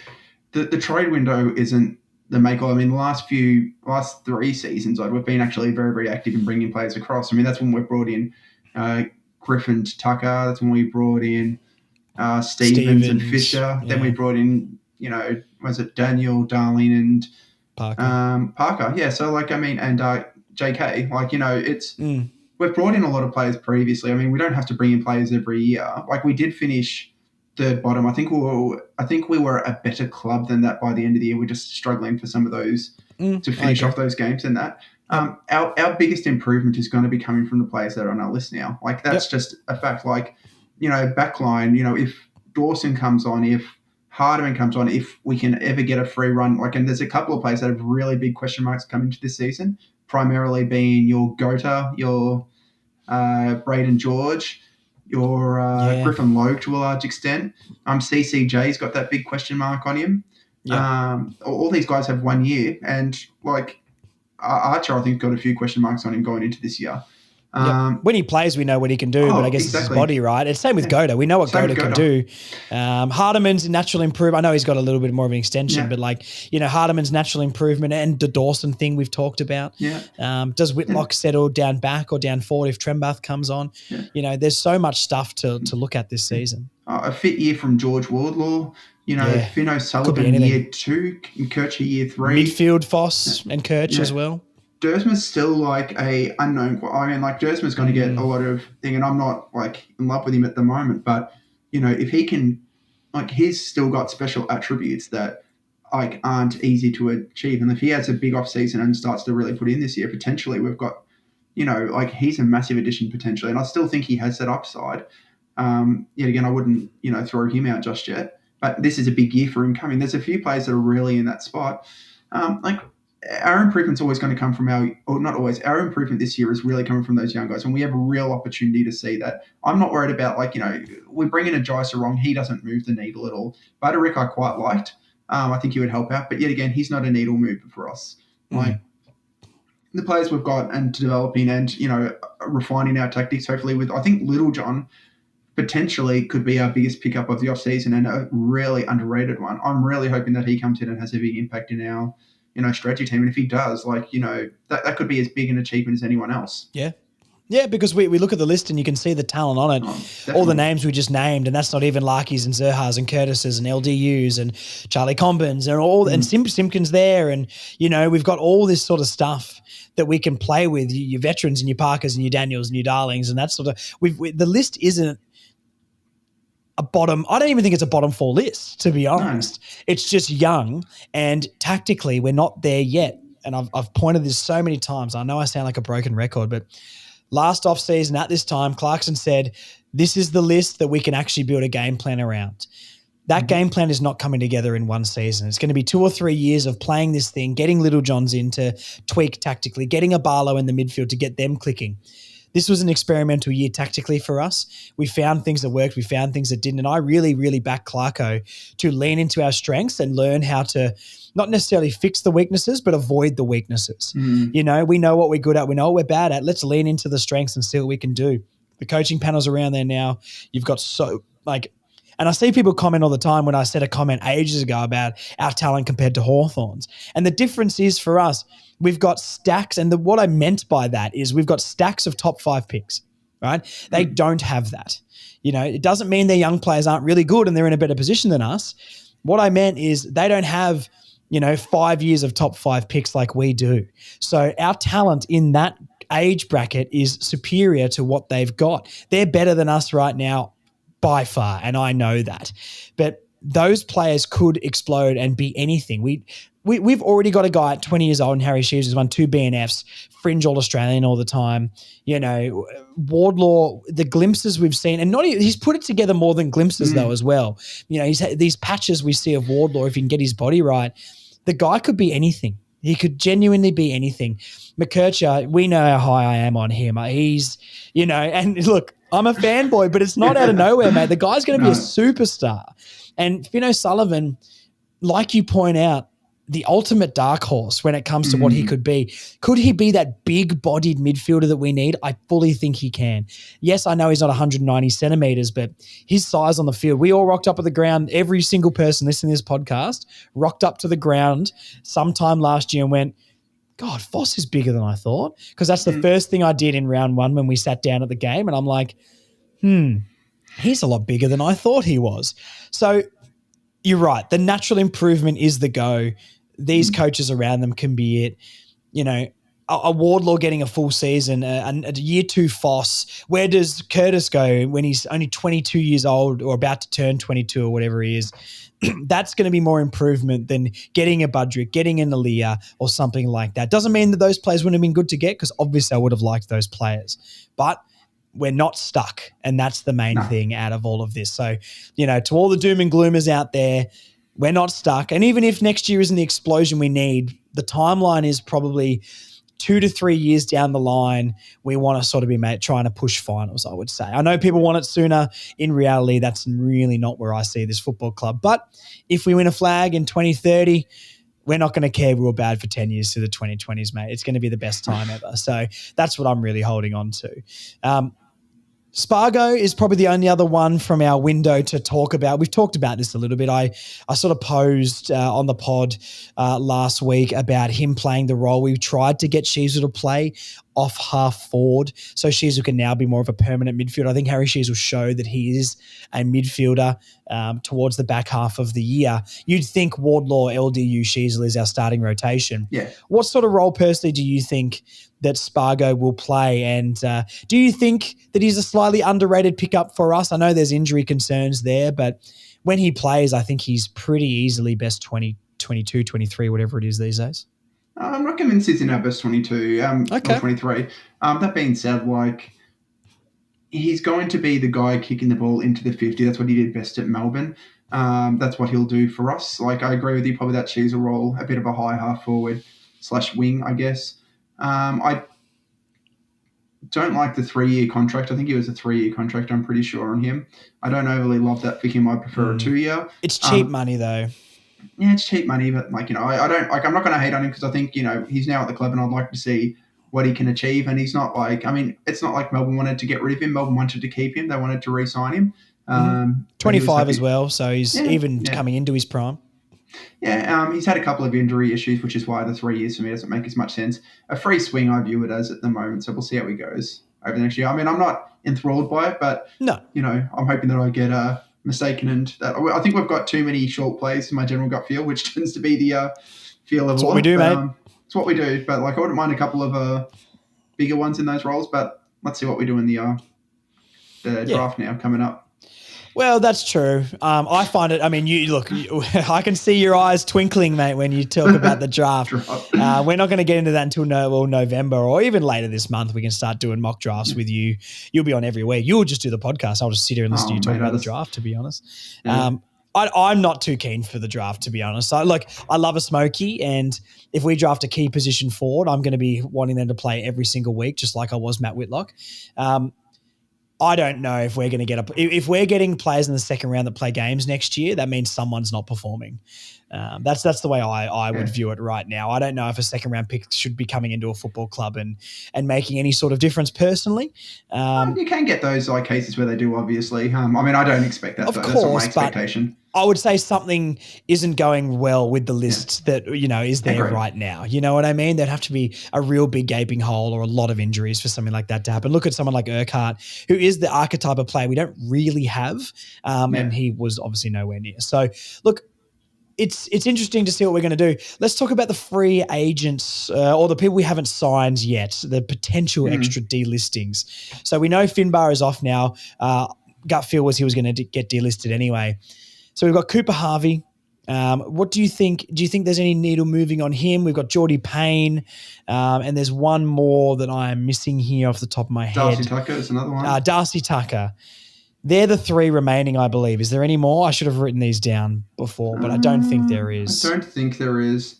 the trade window isn't the make-all. I mean, the last 3 seasons, we've been actually very, very active in bringing players across. I mean, that's when we've brought in Griffin to Tucker. That's when we brought in Stevens and Fisher. Yeah. Then we brought in, was it Daniel, Darling, and Parker. Yeah, so and JK. It's we've brought in a lot of players previously. I mean, we don't have to bring in players every year. We did finish third bottom. I think we were a better club than that by the end of the year. We're just struggling for some of those to finish off those games and that. Our biggest improvement is going to be coming from the players that are on our list now. That's just a fact. Backline, if Dawson comes on, if Hardiman comes on, if we can ever get a free run, and there's a couple of players that have really big question marks coming into this season. primarily been your Gota, your Braden George, your Griffin Logue to a large extent. CCJ's got that big question mark on him. Yeah. All these guys have 1 year, and like Archer, I think, got a few question marks on him going into this year. When he plays, we know what he can do, but I guess it's his body, right? It's same with Gota. We know what Gota can do. Hardiman's natural improvement. I know he's got a little bit more of an extension, but Hardiman's natural improvement and the Dawson thing we've talked about. Yeah. Does Whitlock settle down back or down forward if Trembath comes on? Yeah. There's so much stuff to look at this season. A fit year from George Wardlaw. Finn O'Sullivan year 2, Kircher year 3. Midfield Foss and Kirch as well. Dersma's still like a unknown. I mean, like Dersma's going to get a lot of thing, and I'm not like in love with him at the moment. But if he can, like, he's still got special attributes that like aren't easy to achieve. And if he has a big off season and starts to really put in this year, potentially we've got, like he's a massive addition potentially. And I still think he has that upside. Yet again, I wouldn't throw him out just yet. But this is a big year for him coming. There's a few players that are really in that spot. Our improvement's always going to come from not always, our improvement this year is really coming from those young guys, and we have a real opportunity to see that. I'm not worried about, we bring in a Jai Sarong, he doesn't move the needle at all. Butterick I quite liked. I think he would help out, but yet again, he's not a needle mover for us. Like, the players we've got and developing and, refining our tactics, hopefully with, I think Little John potentially could be our biggest pickup of the off-season and a really underrated one. I'm really hoping that he comes in and has a big impact in our strategy team. And if he does, that could be as big an achievement as anyone else. Yeah. Yeah, because we look at the list and you can see the talent on it. All the names we just named, and that's not even Larkies and Zerhas and Curtises and LDUs and Charlie Combins and Simpkins there. And, we've got all this sort of stuff that we can play with, your veterans and your Parkers and your Daniels and your Darlings and that sort of the list isn't a bottom. I don't even think it's a bottom 4 list, to be honest. No. It's just young, and tactically we're not there yet. And I've pointed this so many times. I know I sound like a broken record, but last off season at this time, Clarkson said, this is the list that we can actually build a game plan around. That game plan is not coming together in one season. It's going to be 2 or 3 years of playing this thing, getting Little Johns in to tweak tactically, getting a Barlow in the midfield to get them clicking. This was an experimental year tactically for us. We found things that worked. We found things that didn't. And I really, really back Clarko to lean into our strengths and learn how to not necessarily fix the weaknesses, but avoid the weaknesses. We know what we're good at. We know what we're bad at. Let's lean into the strengths and see what we can do. The coaching panel's around there now. You've got and I see people comment all the time when I said a comment ages ago about our talent compared to Hawthorn's. And the difference is for us, we've got stacks. And what I meant by that is we've got stacks of top 5 picks, right? They don't have that. It doesn't mean their young players aren't really good and they're in a better position than us. What I meant is they don't have, 5 years of top 5 picks like we do. So our talent in that age bracket is superior to what they've got. They're better than us right now by far, and I know that. But those players could explode and be anything. We've already got a guy at 20 years old, and Harry Sheaves has won 2 BNFs, fringe All-Australian all the time. Wardlaw, the glimpses we've seen, and he's put it together more than glimpses though as well. He's had these patches we see of Wardlaw, if he can get his body right, the guy could be anything. He could genuinely be anything. McKercher, we know how high I am on him. He's, and look, I'm a fanboy, but it's not out of nowhere, mate. The guy's going to be a superstar. And Finn O'Sullivan, like you point out, the ultimate dark horse when it comes to what he could be. Could he be that big-bodied midfielder that we need? I fully think he can. Yes, I know he's not 190 centimetres, but his size on the field, we all rocked up at the ground. Every single person listening to this podcast rocked up to the ground sometime last year and went, God, Foss is bigger than I thought. Because that's the first thing I did in round 1 when we sat down at the game. And I'm like, he's a lot bigger than I thought he was. So you're right. The natural improvement is the go. These coaches around them can be it. A Wardlaw getting a full season, a year 2 Foss. Where does Curtis go when he's only 22 years old or about to turn 22 or whatever he is? That's going to be more improvement than getting a Budrick, getting an Aaliyah or something like that. Doesn't mean that those players wouldn't have been good to get, because obviously I would have liked those players. But we're not stuck, and that's the main thing out of all of this. So, to all the doom and gloomers out there, we're not stuck. And even if next year isn't the explosion we need, the timeline is probably 2 to 3 years down the line, we want to sort of be trying to push finals, I would say. I know people want it sooner. In reality, that's really not where I see this football club. But if we win a flag in 2030, we're not going to care we were bad for 10 years to the 2020s, mate. It's going to be the best time ever. So that's what I'm really holding on to. Spargo is probably the only other one from our window to talk about. We've talked about this a little bit. I sort of posed on the pod last week about him playing the role. We tried to get Sheasel to play off half forward, so Sheasel can now be more of a permanent midfielder. I think Harry Sheasel showed that he is a midfielder towards the back half of the year. You'd think Wardlaw, LDU, Sheasel is our starting rotation. Yeah. What sort of role personally do you think that Spargo will play? And do you think that he's a slightly underrated pickup for us? I know there's injury concerns there, but when he plays, I think he's pretty easily best 20, 22, 23, whatever it is these days. I'm not convinced he's in our best 22 or 23. That being said, like, he's going to be the guy kicking the ball into the 50. That's what he did best at Melbourne. That's what he'll do for us. Like, I agree with you, probably that Sheasel role, a bit of a high half forward / wing, I guess. I don't like the 3-year contract. I think he was a 3-year contract, I'm pretty sure, on him. I don't overly love that for him. I prefer a 2-year. It's cheap money, though. Yeah, it's cheap money, but, like, you know, I don't, like, I'm not going to hate on him because I think, you know, he's now at the club and I'd like to see what he can achieve. And he's not like, I mean, it's not like Melbourne wanted to get rid of him. Melbourne wanted to keep him. They wanted to re-sign him. 25 as well, so he's coming into his prime. Yeah, he's had a couple of injury issues, which is why the 3 years for me doesn't make as much sense. A free swing, I view it as at the moment, so we'll see how he goes over the next year. I mean, I'm not enthralled by it, but, you know, I'm hoping that I get mistaken and that I think we've got too many short plays in my general gut feel, which tends to be the feel of That's what we do, mate. It's what we do, but, like, I wouldn't mind a couple of bigger ones in those roles, but let's see what we do in the draft now coming up. Well, that's true. I find it, I mean, I can see your eyes twinkling, mate, when you talk about the draft. We're not going to get into that until November or even later this month. We can start doing mock drafts with you. You'll be on every week. You'll just do the podcast. I'll just sit here and listen to you talk about the draft, to be honest. Yeah. I'm not too keen for the draft, to be honest. I love a smoky, and if we draft a key position forward, I'm going to be wanting them to play every single week, just like I was Matt Whitlock. I don't know if we're going to if we're getting players in the second round that play games next year, that means someone's not performing. That's the way I would view it right now. I don't know if a second round pick should be coming into a football club and making any sort of difference personally. You can get those cases where they do, obviously. I mean, I don't expect that. Of course, that's not my expectation. I would say something isn't going well with the list that, you know, is there right now. You know what I mean? There'd have to be a real big gaping hole or a lot of injuries for something like that to happen. Look at someone like Urquhart, who is the archetype of player we don't really have, and he was obviously nowhere near. So, look, it's interesting to see what we're going to do. Let's talk about the free agents or the people we haven't signed yet, the potential extra delistings. So we know Finbar is off now. Gut feel was he was going to get delisted anyway. So we've got Cooper Harvey. What do you think? Do you think there's any needle moving on him? We've got Geordie Payne, and there's one more that I am missing here off the top of my head. Darcy Tucker is another one. Darcy Tucker. They're the 3 remaining, I believe. Is there any more? I should have written these down before, but I don't think there is. I don't think there is.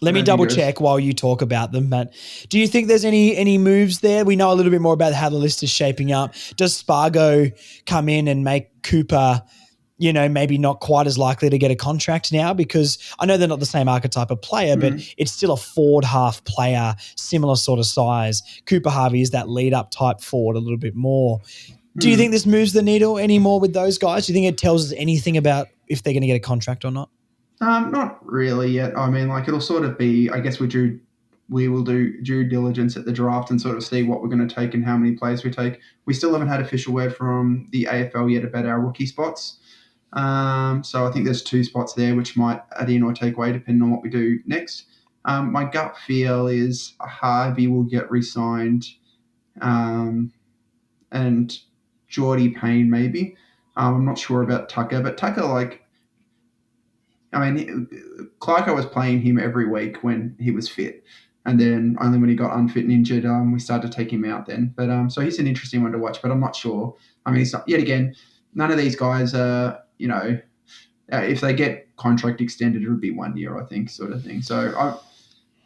Let me double check while you talk about them. But do you think there's any moves there? We know a little bit more about how the list is shaping up. Does Spargo come in and make Cooper, you know, maybe not quite as likely to get a contract now? Because I know they're not the same archetype of player, but it's still a forward half player, similar sort of size. Cooper Harvey is that lead up type forward a little bit more. Do you think this moves the needle anymore with those guys? Do you think it tells us anything about if they're going to get a contract or not? Not really yet. I mean, like, it'll sort of be, I guess we will do due diligence at the draft and sort of see what we're going to take and how many players we take. We still haven't had official word from the AFL yet about our rookie spots. So I think there's 2 spots there which might add in or take away depending on what we do next. My gut feel is Harvey will get re-signed and Geordie Payne maybe. I'm not sure about Tucker, but Tucker, like, I mean, Clarko was playing him every week when he was fit. And then only when he got unfit and injured, we started to take him out then. But so he's an interesting one to watch, but I'm not sure. I mean, it's not, yet again, none of these guys are, you know, if they get contract extended, it would be 1 year, I think, sort of thing. So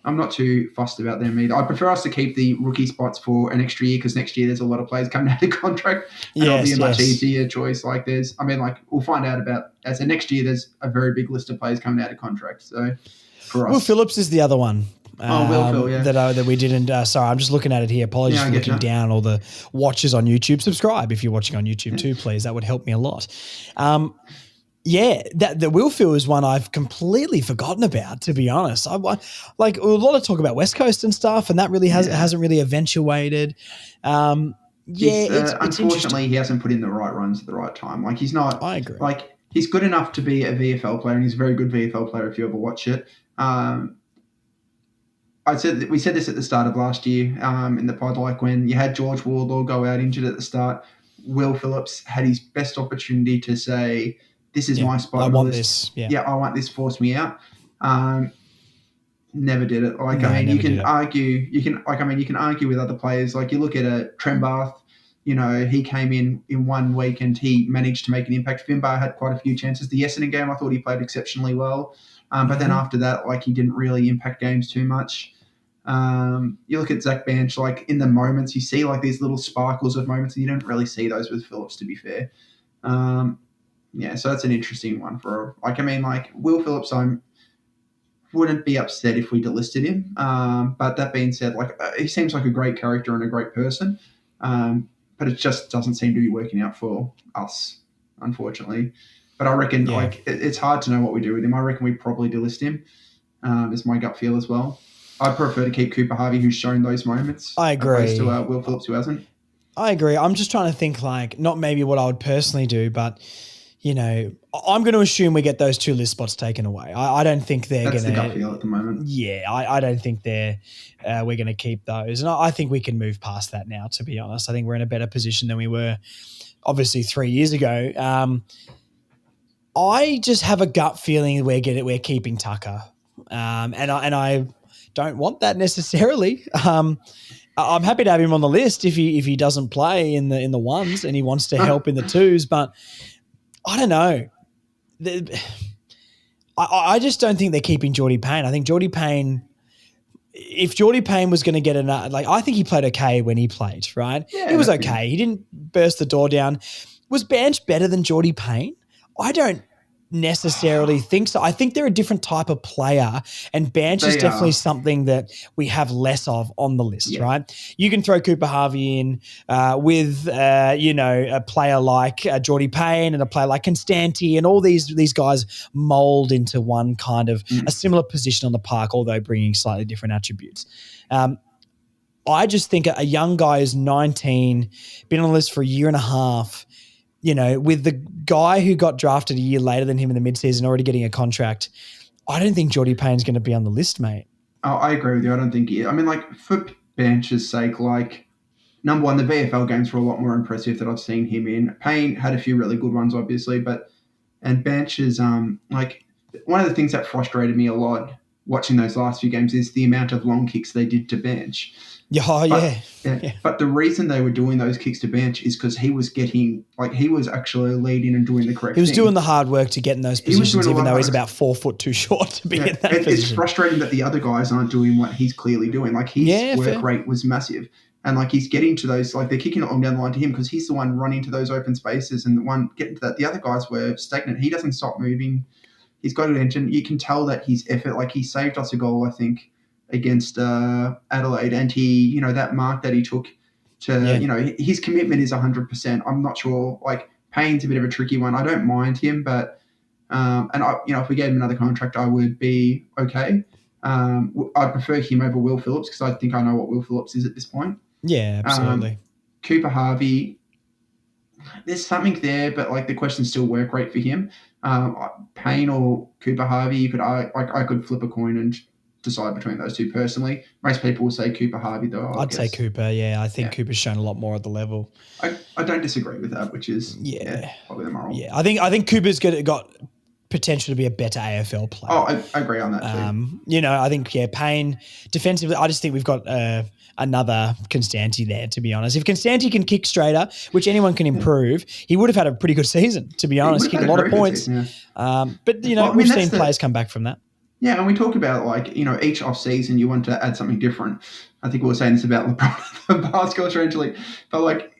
I'm not too fussed about them either. I prefer us to keep the rookie spots for an extra year because next year there's a lot of players coming out of contract, and it'll be a much easier choice. Like we'll find out about as next year. There's a very big list of players coming out of contract. So for us, Will Phillips is the other one. Will Phil, yeah. That we didn't. Sorry, I'm just looking at it here. Apologies for looking down all the watches on YouTube. Subscribe if you're watching on YouTube too, please. That would help me a lot. The Will Phil is one I've completely forgotten about, to be honest. Like a lot of talk about West Coast and stuff, and that really hasn't really eventuated. Unfortunately, he hasn't put in the right runs at the right time. Like he's not. I agree. Like he's good enough to be a VFL player, and he's a very good VFL player if you ever watch it. We said this at the start of last year in the pod, like when you had George Wardlaw go out injured at the start, Will Phillips had his best opportunity to say, "This is my spot. I want this. Yeah, I want this. Force me out." Never did it. You can argue. You can argue with other players. Like you look at Trembath. He came in 1 week and he managed to make an impact. Finbar had quite a few chances. The Essendon game, I thought he played exceptionally well. But then after that, he didn't really impact games too much. You look at Zach Bench, in the moments, you see these little sparkles of moments, and you don't really see those with Phillips, to be fair. So that's an interesting one for Will Phillips. I wouldn't be upset if we delisted him. But that being said, he seems like a great character and a great person. But it just doesn't seem to be working out for us, unfortunately. But I reckon it's hard to know what we do with him. I reckon we probably delist him. Is my gut feel as well. I prefer to keep Cooper Harvey, who's shown those moments. I agree. Opposed to Will Phillips, who hasn't. I agree. I'm just trying to think not maybe what I would personally do, but I'm going to assume we get those 2 list spots taken away. I don't think they're going to. That's the gut feel at the moment. Yeah, I don't think we're going to keep those, and I think we can move past that now. To be honest, I think we're in a better position than we were, obviously 3 years ago. I just have a gut feeling we're keeping Tucker, and I don't want that necessarily. I'm happy to have him on the list if he doesn't play in the ones and he wants to help in the twos, but I don't know. I just don't think they're keeping Geordie Payne. I think Geordie Payne, if Geordie Payne was going to get I think he played okay when he played, right? Yeah, he was okay. He didn't burst the door down. Was Banch better than Geordie Payne? I don't necessarily think so. I think they're a different type of player, and Banch is definitely something that we have less of on the list, right? You can throw Cooper Harvey in with a player like Geordie Payne and a player like Constanti, and all these guys mold into one kind of a similar position on the park, although bringing slightly different attributes. I just think a young guy who's 19, been on the list for a year and a half, with the guy who got drafted a year later than him in the midseason already getting a contract, I don't think Geordie Payne's going to be on the list, mate. Oh, I agree with you. I don't think he is. I mean, for Bench's sake, number one, the VFL games were a lot more impressive that I've seen him in. Payne had a few really good ones, obviously, and Bench is, one of the things that frustrated me a lot watching those last few games is the amount of long kicks they did to Bench. But the reason they were doing those kicks to Bench is because he was actually leading and doing the correct thing. He was doing the hard work to get in those positions, even though he's about 4 foot too short to be in that position. It's frustrating that the other guys aren't doing what he's clearly doing. His work rate was massive. And he's getting to those, they're kicking it on down the line to him because he's the one running to those open spaces and the one getting to that. The other guys were stagnant. He doesn't stop moving. He's got an engine. You can tell that his effort, he saved us a goal, I think, against Adelaide, and he, that mark that he took to, his commitment is 100%. I'm not sure, Payne's a bit of a tricky one. I don't mind him, but, if we gave him another contract, I would be okay. I'd prefer him over Will Phillips because I think I know what Will Phillips is at this point. Yeah, absolutely. Cooper Harvey, there's something there, but the question's still work rate for him. Payne or Cooper Harvey, I could flip a coin and decide between those two personally. Most people will say Cooper Harvey, though. I'd say Cooper, I think Cooper's shown a lot more at the level. I don't disagree with that, which is probably the moral. Yeah, I think Cooper's got potential to be a better AFL player. Oh, I agree on that too. I think, Payne, defensively, I just think we've got another Constanti there, to be honest. If Constanti can kick straighter, which anyone can improve, he would have had a pretty good season, to be honest. Kicked a lot of points. But, we've seen players come back from that. Yeah, and we talk about each off season you want to add something different. I think we were saying this about LeBron, the basketball strangely, but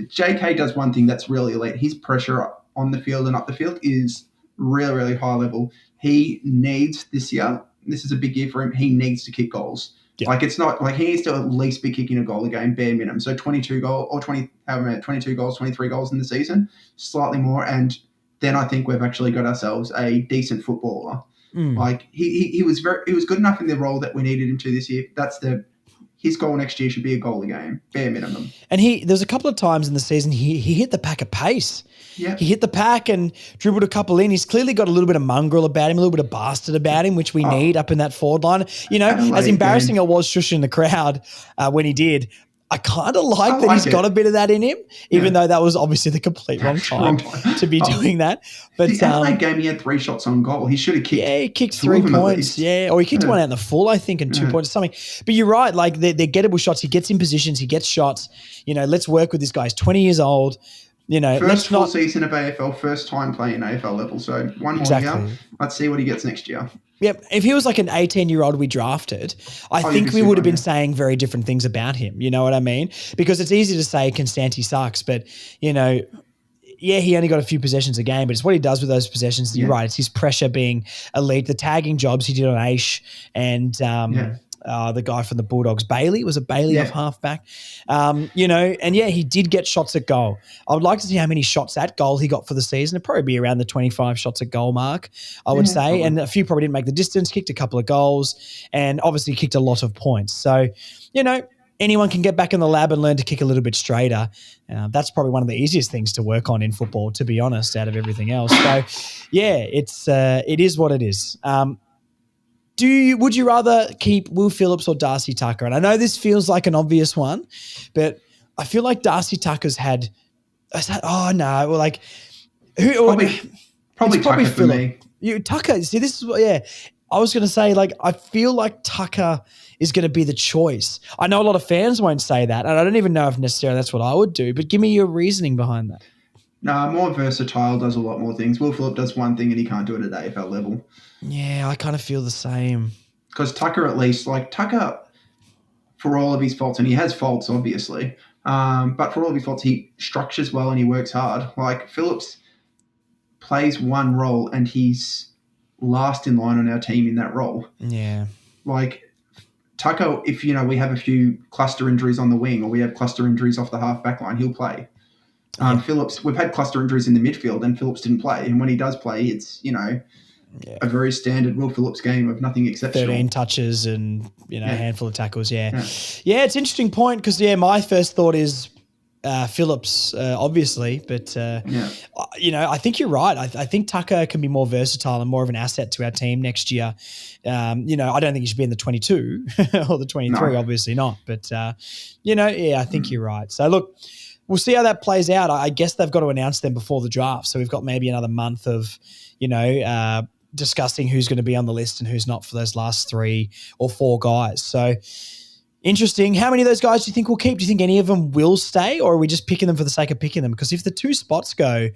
JK does one thing that's really elite. His pressure on the field and up the field is really, really high level. He needs this year. This is a big year for him. He needs to kick goals. Yeah. It's not he needs to at least be kicking a goal a game, bare minimum. So 22 goals, 23 goals in the season, slightly more, and then I think we've actually got ourselves a decent footballer. He was good enough in the role that we needed him to this year. His goal next year should be a goal a game, bare minimum. And there's a couple of times in the season he hit the pack at pace. Yeah. He hit the pack and dribbled a couple in. He's clearly got a little bit of mongrel about him, a little bit of bastard about him, which we need up in that forward line. As embarrassing it was shushing the crowd when he did, I kind of like that he's got a bit of that in him, even though that was obviously the complete wrong time to be doing that. But the Adelaide game, he had 3 shots on goal. He should have kicked. Yeah, he kicked 3 points. Yeah, or he kicked one out in the full, I think, and 2 points or something. But you're right, they're gettable shots. He gets in positions, he gets shots. Let's work with this guy. He's 20 years old. First full season of AFL, first time playing AFL level. So one more year. Let's see what he gets next year. Yep. If he was like an 18-year-old we drafted, I think we would have been saying very different things about him. You know what I mean? Because it's easy to say Constanti sucks, but, he only got a few possessions a game, but it's what he does with those possessions. You're right. It's his pressure being elite. The tagging jobs he did on Aish and the guy from the Bulldogs, Bailey. Was it Bailey off halfback? And he did get shots at goal. I would like to see how many shots at goal he got for the season. It'd probably be around the 25 shots at goal mark, I would say. Probably. And a few probably didn't make the distance, kicked a couple of goals, and obviously kicked a lot of points. So, anyone can get back in the lab and learn to kick a little bit straighter. That's probably one of the easiest things to work on in football, to be honest, out of everything else. So, it is what it is. Would you rather keep Will Phillips or Darcy Tucker? And I know this feels like an obvious one, but I feel like Darcy Tucker's had. Probably Tucker for me. Tucker. See, this is what. I was going to say, I feel like Tucker is going to be the choice. I know a lot of fans won't say that, and I don't even know if necessarily that's what I would do. But give me your reasoning behind that. No, more versatile, does a lot more things. Will Phillips does one thing and he can't do it at AFL level. Yeah, I kind of feel the same. Because Tucker, at least, Tucker, for all of his faults, and he has faults, obviously, but for all of his faults, he structures well and he works hard. Phillips plays one role and he's last in line on our team in that role. Yeah. Tucker, if, we have a few cluster injuries on the wing or we have cluster injuries off the half-back line, he'll play. Phillips, we've had cluster injuries in the midfield and Phillips didn't play. And when he does play, it's, a very standard Will Phillips game of nothing exceptional. 13 touches and, a handful of tackles, Yeah, it's an interesting point because, my first thought is Phillips, obviously. But, I think you're right. I think Tucker can be more versatile and more of an asset to our team next year. I don't think he should be in the 22 or the 23, obviously not. But, I think you're right. So, look, we'll see how that plays out. I guess they've got to announce them before the draft. So we've got maybe another month of, discussing who's going to be on the list and who's not for those last 3 or 4 guys. So interesting. How many of those guys do you think we'll keep? Do you think any of them will stay, or are we just picking them for the sake of picking them? Because if the 2 spots go,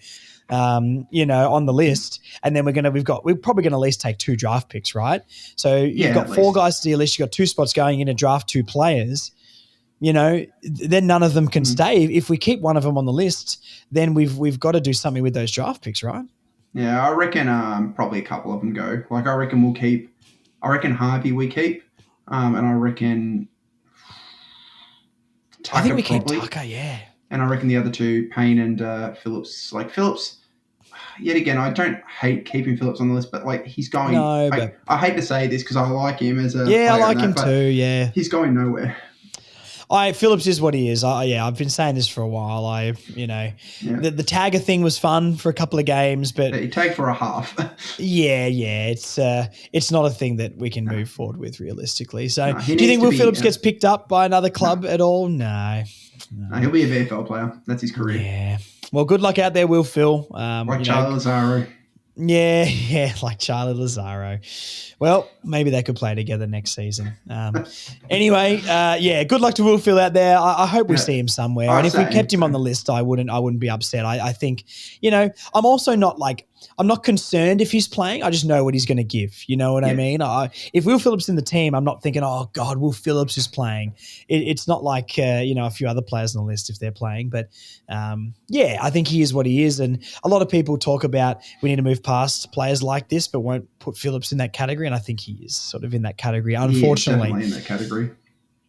on the list, and then we're probably going to at least take 2 draft picks, right? So you've got 4 guys to the list. You've got 2 spots going in to draft 2 players. Then none of them can stay. If we keep one of them on the list, then we've got to do something with those draft picks, right? Yeah, I reckon probably a couple of them go. I reckon we'll keep. I reckon Harvey we keep, and I reckon Tucker I think we probably. keep Tucker, yeah. And I reckon the other 2, Payne and Phillips. Phillips, yet again, I don't hate keeping Phillips on the list, but he's going. No, I hate to say this because I like him as a. Yeah, I like him too. Yeah, he's going nowhere. Phillips is what he is. I've been saying this for a while. The tagger thing was fun for a couple of games, but he tagged for a half. It's not a thing that we can move forward with realistically. So, do you think Will Phillips gets picked up by another club at all? No, he'll be a VFL player. That's his career. Yeah. Well, good luck out there, Will Phil. Charlie Lazaro. Yeah, like Charlie Lazaro. Well, maybe they could play together next season. Anyway, good luck to Will Phil out there. I hope we see him somewhere. And if we kept him on the list, I wouldn't be upset. I think, I'm also not I'm not concerned if he's playing. I just know what he's going to give. You know what I mean? If Will Phillips in the team, I'm not thinking, oh God, Will Phillips is playing. It's not like a few other players on the list if they're playing. But I think he is what he is. And a lot of people talk about we need to move past players like this, but won't put Phillips in that category. And I think he is sort of in that category, unfortunately. Definitely in that category.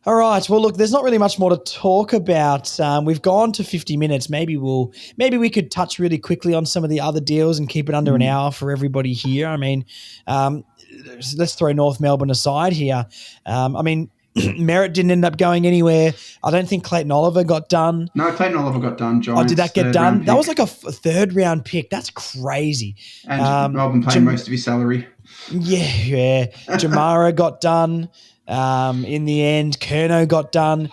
All right. Well, look, there's not really much more to talk about. We've gone to 50 minutes. Maybe we could touch really quickly on some of the other deals and keep it under an hour for everybody here. I mean, let's throw North Melbourne aside here. Merritt didn't end up going anywhere. I don't think Clayton Oliver got done. No, Clayton Oliver got done. Giants, oh, did that get done? That was like a third round pick. That's crazy. And Melbourne paying most of his salary. Yeah. Jamara got done. In the end, Kerno got done.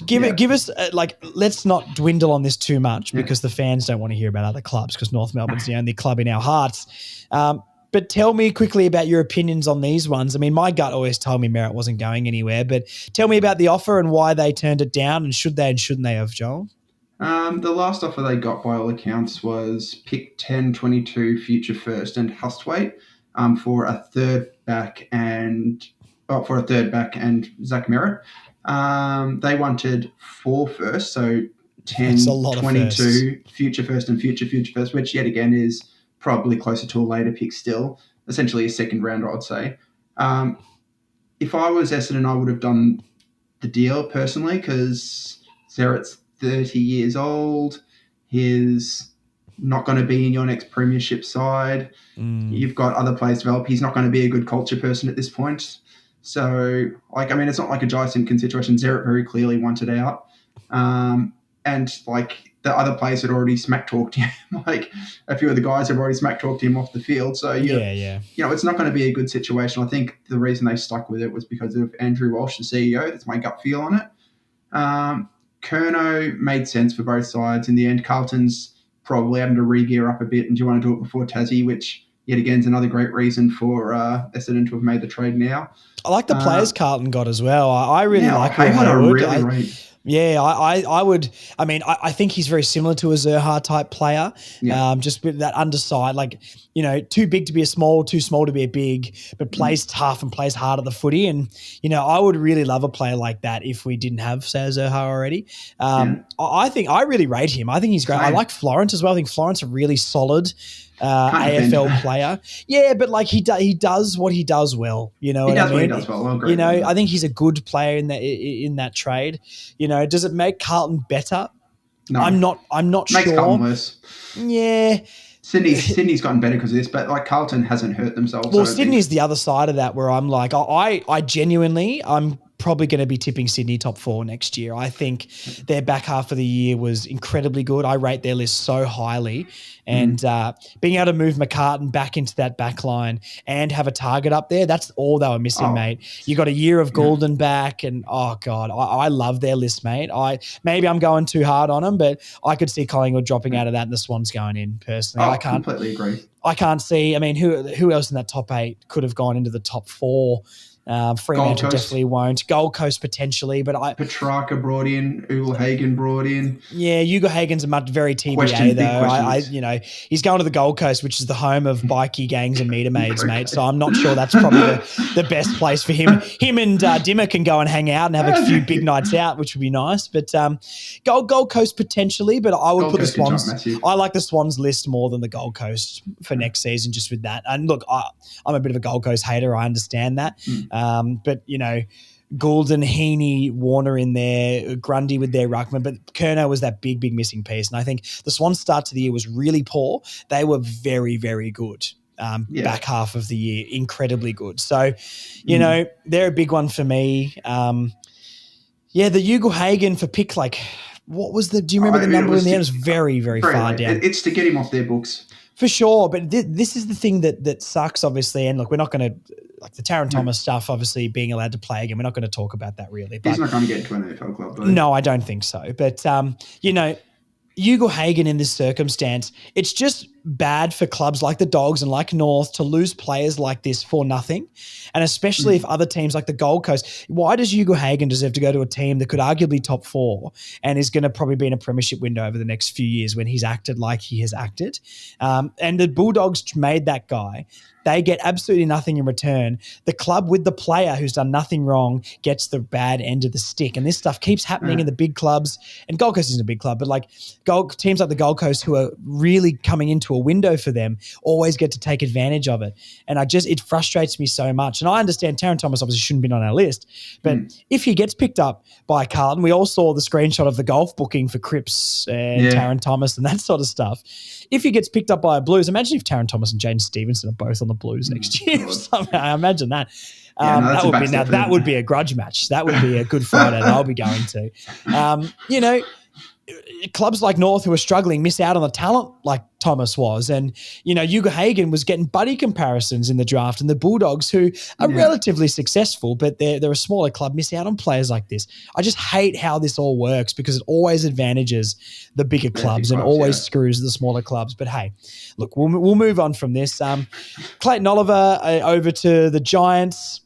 Give us let's not dwindle on this too much because the fans don't want to hear about other clubs because North Melbourne's the only club in our hearts. But tell me quickly about your opinions on these ones. I mean, my gut always told me Merritt wasn't going anywhere, but tell me about the offer and why they turned it down and should they and shouldn't they have, Joel? The last offer they got by all accounts was pick 10, 22, future first and Hustwaite for a third back and Zach Merritt. They wanted 4 first, so 10, 22, future first and future first, which yet again is probably closer to a later pick still, essentially a second rounder, I'd say. If I was Essendon, I would have done the deal personally because Zerrett's 30 years old. He's not going to be in your next premiership side. You've got other players develop. He's not going to be a good culture person at this point. So, it's not like a Jai Simpkin situation. Zerrett very clearly wanted out. And the other players had already smack talked him. A few of the guys have already smack talked him off the field. So, it's not going to be a good situation. I think the reason they stuck with it was because of Andrew Walsh, the CEO. That's my gut feel on it. Kerno made sense for both sides. In the end, Carlton's probably having to re-gear up a bit and do you want to do it before Tassie, which yet again is another great reason for Essendon to have made the trade now. I like the players Carlton got as well. I really like Haywood. Yeah, I would. I mean, I think he's very similar to a Zerha type player. Just with that underside, too big to be a small, too small to be a big, but plays tough and plays hard at the footy. And, I would really love a player like that if we didn't have, say, a Zerha already. I think I really rate him. I think he's great. Same. I like Florence as well. I think Florence a really solid AFL player. Yeah, but he does what he does well. You know what I mean? What he does well. I'll agree. I think he's a good player in that trade. Does it make Carlton better? No. I'm not sure. Makes Carlton worse. Yeah. Sydney's gotten better because of this, but Carlton hasn't hurt themselves. Well, Sydney's the other side of that where I'm I genuinely, I'm probably going to be tipping Sydney top 4 next year. I think their back half of the year was incredibly good. I rate their list so highly. And being able to move McCartan back into that back line and have a target up there, that's all they were missing, mate. You got a year of Goulden back and, oh, God, I love their list, mate. Maybe I'm going too hard on them, but I could see Collingwood dropping out of that and the Swans going in personally. I completely agree. I can't see. I mean, who else in that top 8 could have gone into the top 4? Fremantle definitely won't. Gold Coast potentially, but Petrarca brought in, Ugle-Hagan brought in. Yeah, Ugle-Hagan's a very TBA though. He's going to the Gold Coast, which is the home of bikie gangs and meter maids, mate. So I'm not sure that's probably the best place for him. Him and Dimmer can go and hang out and have a few big nights out, which would be nice. But Gold Coast potentially, but I would put the Swans. I like the Swans list more than the Gold Coast for next season, just with that. And look, I'm a bit of a Gold Coast hater. I understand that. But, Goulden, Heaney, Warner in there, Grundy with their ruckman, but Kerno was that big missing piece. And I think the Swans' start to the year was really poor. They were very, very good back half of the year, incredibly good. So, they're a big one for me. The Ugle-Hagan for pick, what was do you remember the number in the end? It was very, very far down. It's to get him off their books. For sure, but this is the thing that sucks, obviously. And look, we're not going to the Taron Thomas stuff, obviously being allowed to play again. We're not going to talk about that really. But he's not going to get into an AFL club, though. No, I don't think so. But Ugle-Hagan in this circumstance, it's just bad for clubs like the Dogs and like North to lose players like this for nothing. And especially if other teams like the Gold Coast, why does Ugle-Hagan deserve to go to a team that could arguably top 4 and is going to probably be in a premiership window over the next few years when he's acted like he has acted? And the Bulldogs made that guy. They get absolutely nothing in return. The club with the player who's done nothing wrong gets the bad end of the stick. And this stuff keeps happening in the big clubs. And Gold Coast isn't a big club, but like teams like the Gold Coast who are really coming into a window for them always get to take advantage of it. And it frustrates me so much. And I understand Taron Thomas obviously shouldn't be on our list, but if he gets picked up by Carlton, we all saw the screenshot of the golf booking for Cripps and Taron Thomas and that sort of stuff. If he gets picked up by a Blues, imagine if Taron Thomas and Jaden Stevenson are both on the Blues next year. Somehow, I imagine that. That would be a grudge match. That would be a Good Friday that I'll be going to. Clubs like North who are struggling miss out on the talent like Thomas was. And, Ugle-Hagan was getting buddy comparisons in the draft, and the Bulldogs, who are relatively successful, but they're a smaller club, miss out on players like this. I just hate how this all works because it always advantages the bigger clubs and always screws the smaller clubs. But hey, look, we'll move on from this. Clayton Oliver over to the Giants.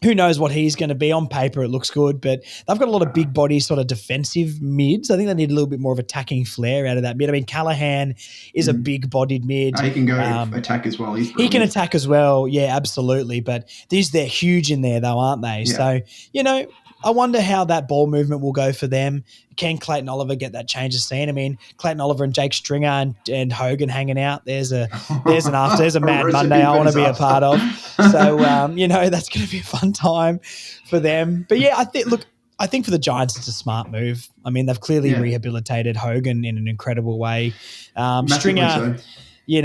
Who knows what he's going to be? On paper, it looks good, but they've got a lot of big body sort of defensive mids. I think they need a little bit more of attacking flair out of that mid. I mean, Callahan is a big-bodied mid. He can go attack as well. He can attack as well, yeah, absolutely. But they're huge in there, though, aren't they? Yeah. So, I wonder how that ball movement will go for them. Can Clayton Oliver get that change of scene? I mean, Clayton Oliver and Jake Stringer and Hogan hanging out. There's a Mad Monday I want to be a part of. So, that's going to be a fun time for them. But yeah, I think for the Giants, it's a smart move. I mean, they've clearly rehabilitated Hogan in an incredible way. Stringer, so. He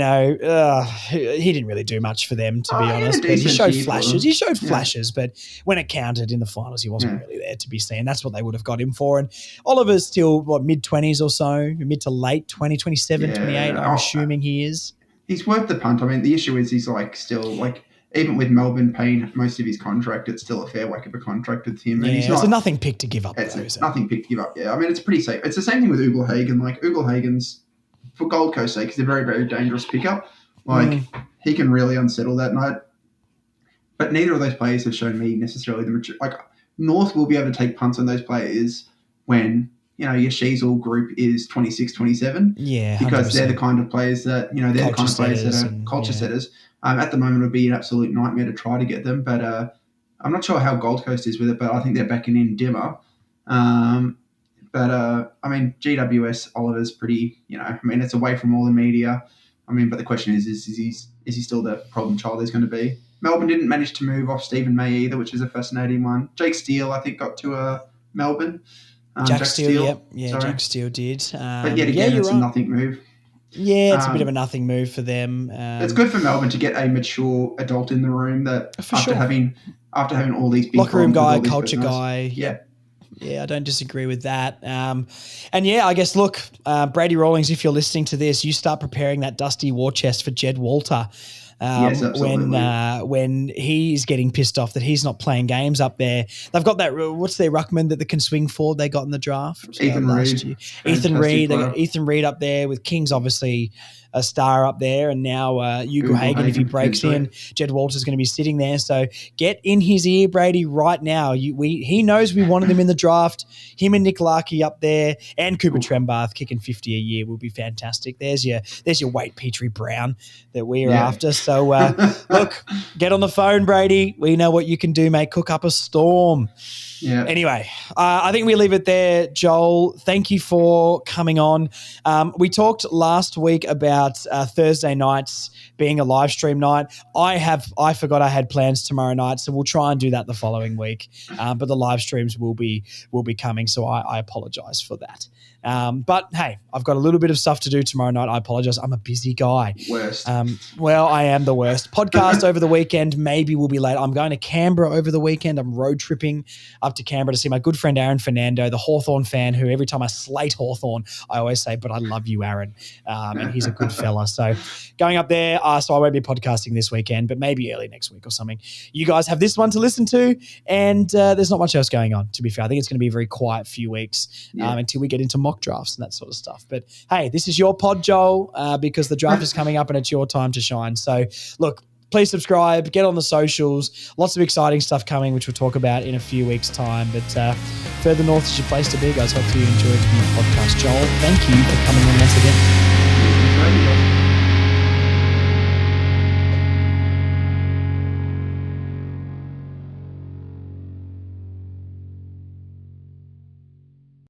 didn't really do much for them, to be honest. But he showed flashes. He showed flashes, but when it counted in the finals, he wasn't really there to be seen. That's what they would have got him for. And Oliver's still, mid-20s or so, mid to late 20, 27, 28, I'm assuming he is. He's worth the punt. I mean, the issue is he's even with Melbourne paying most of his contract, it's still a fair whack of a contract with him. And it's a nothing pick to give up. It's nothing pick to give up, yeah. I mean, it's pretty safe. It's the same thing with Ugle-Hagan. Like, Ugle-Hagan's, for Gold Coast's sake, it's a very, very dangerous pickup. He can really unsettle that night. But neither of those players have shown me necessarily the mature. Like, North will be able to take punts on those players when, your Sheasel group is 26, 27. Yeah, because 100%. They're the kind of players that, they're the kind of players that are culture setters. At the moment, it would be an absolute nightmare to try to get them. But I'm not sure how Gold Coast is with it, but I think they're backing in Dimmer. GWS Oliver's pretty, it's away from all the media. But the question is he still the problem child he's going to be? Melbourne didn't manage to move off Stephen May either, which is a fascinating one. Jake Steele, I think, got to Melbourne. Jack Steele, Jack Steele did. But yet again, it's a nothing move. Yeah, it's a bit of a nothing move for them. It's good for Melbourne to get a mature adult in the room that after having all these big locker room guy, culture guy. Yeah, I don't disagree with that. I guess, look, Brady Rawlings, if you're listening to this, you start preparing that dusty war chest for Jed Walter. Yes, when he's getting pissed off that he's not playing games up there. They've got that, what's their ruckman that can swing forward they got in the draft? Ethan Reid. Ethan Reid. They got Ethan Reid up there with Kings, obviously a star up there, and now Ugle-Hagan, if he breaks in, Jed Walter's going to be sitting there. So get in his ear, Brady, right now. He knows we wanted him in the draft. Him and Nick Larkey up there, and Cooper Trembath kicking 50 a year will be fantastic. There's your Wade Petrie Brown that we're after. So look, get on the phone, Brady. We know what you can do, mate. Cook up a storm. Yeah. Anyway, I think we leave it there, Joel. Thank you for coming on. We talked last week about Thursday nights being a live stream night. I forgot I had plans tomorrow night, so we'll try and do that the following week. But the live streams will be coming, so I apologize for that. But hey, I've got a little bit of stuff to do tomorrow night. I apologize. I'm a busy guy. Worst. I am the worst. Podcast over the weekend maybe will be late. I'm going to Canberra over the weekend. I'm road tripping up to Canberra to see my good friend Aaron Fernando, the Hawthorn fan, who every time I slate Hawthorn, I always say, but I love you, Aaron. And he's a good fella. So going up there, so I won't be podcasting this weekend, but maybe early next week or something. You guys have this one to listen to, and there's not much else going on, to be fair. I think it's going to be a very quiet few weeks until we get into mock mock drafts and that sort of stuff. But hey, this is your pod, Joel, because the draft is coming up and it's your time to shine. So look, please subscribe, get on the socials. Lots of exciting stuff coming, which we'll talk about in a few weeks' time. But Further North is your place to be, guys. Hopefully you enjoyed the podcast. Joel, thank you for coming on once again.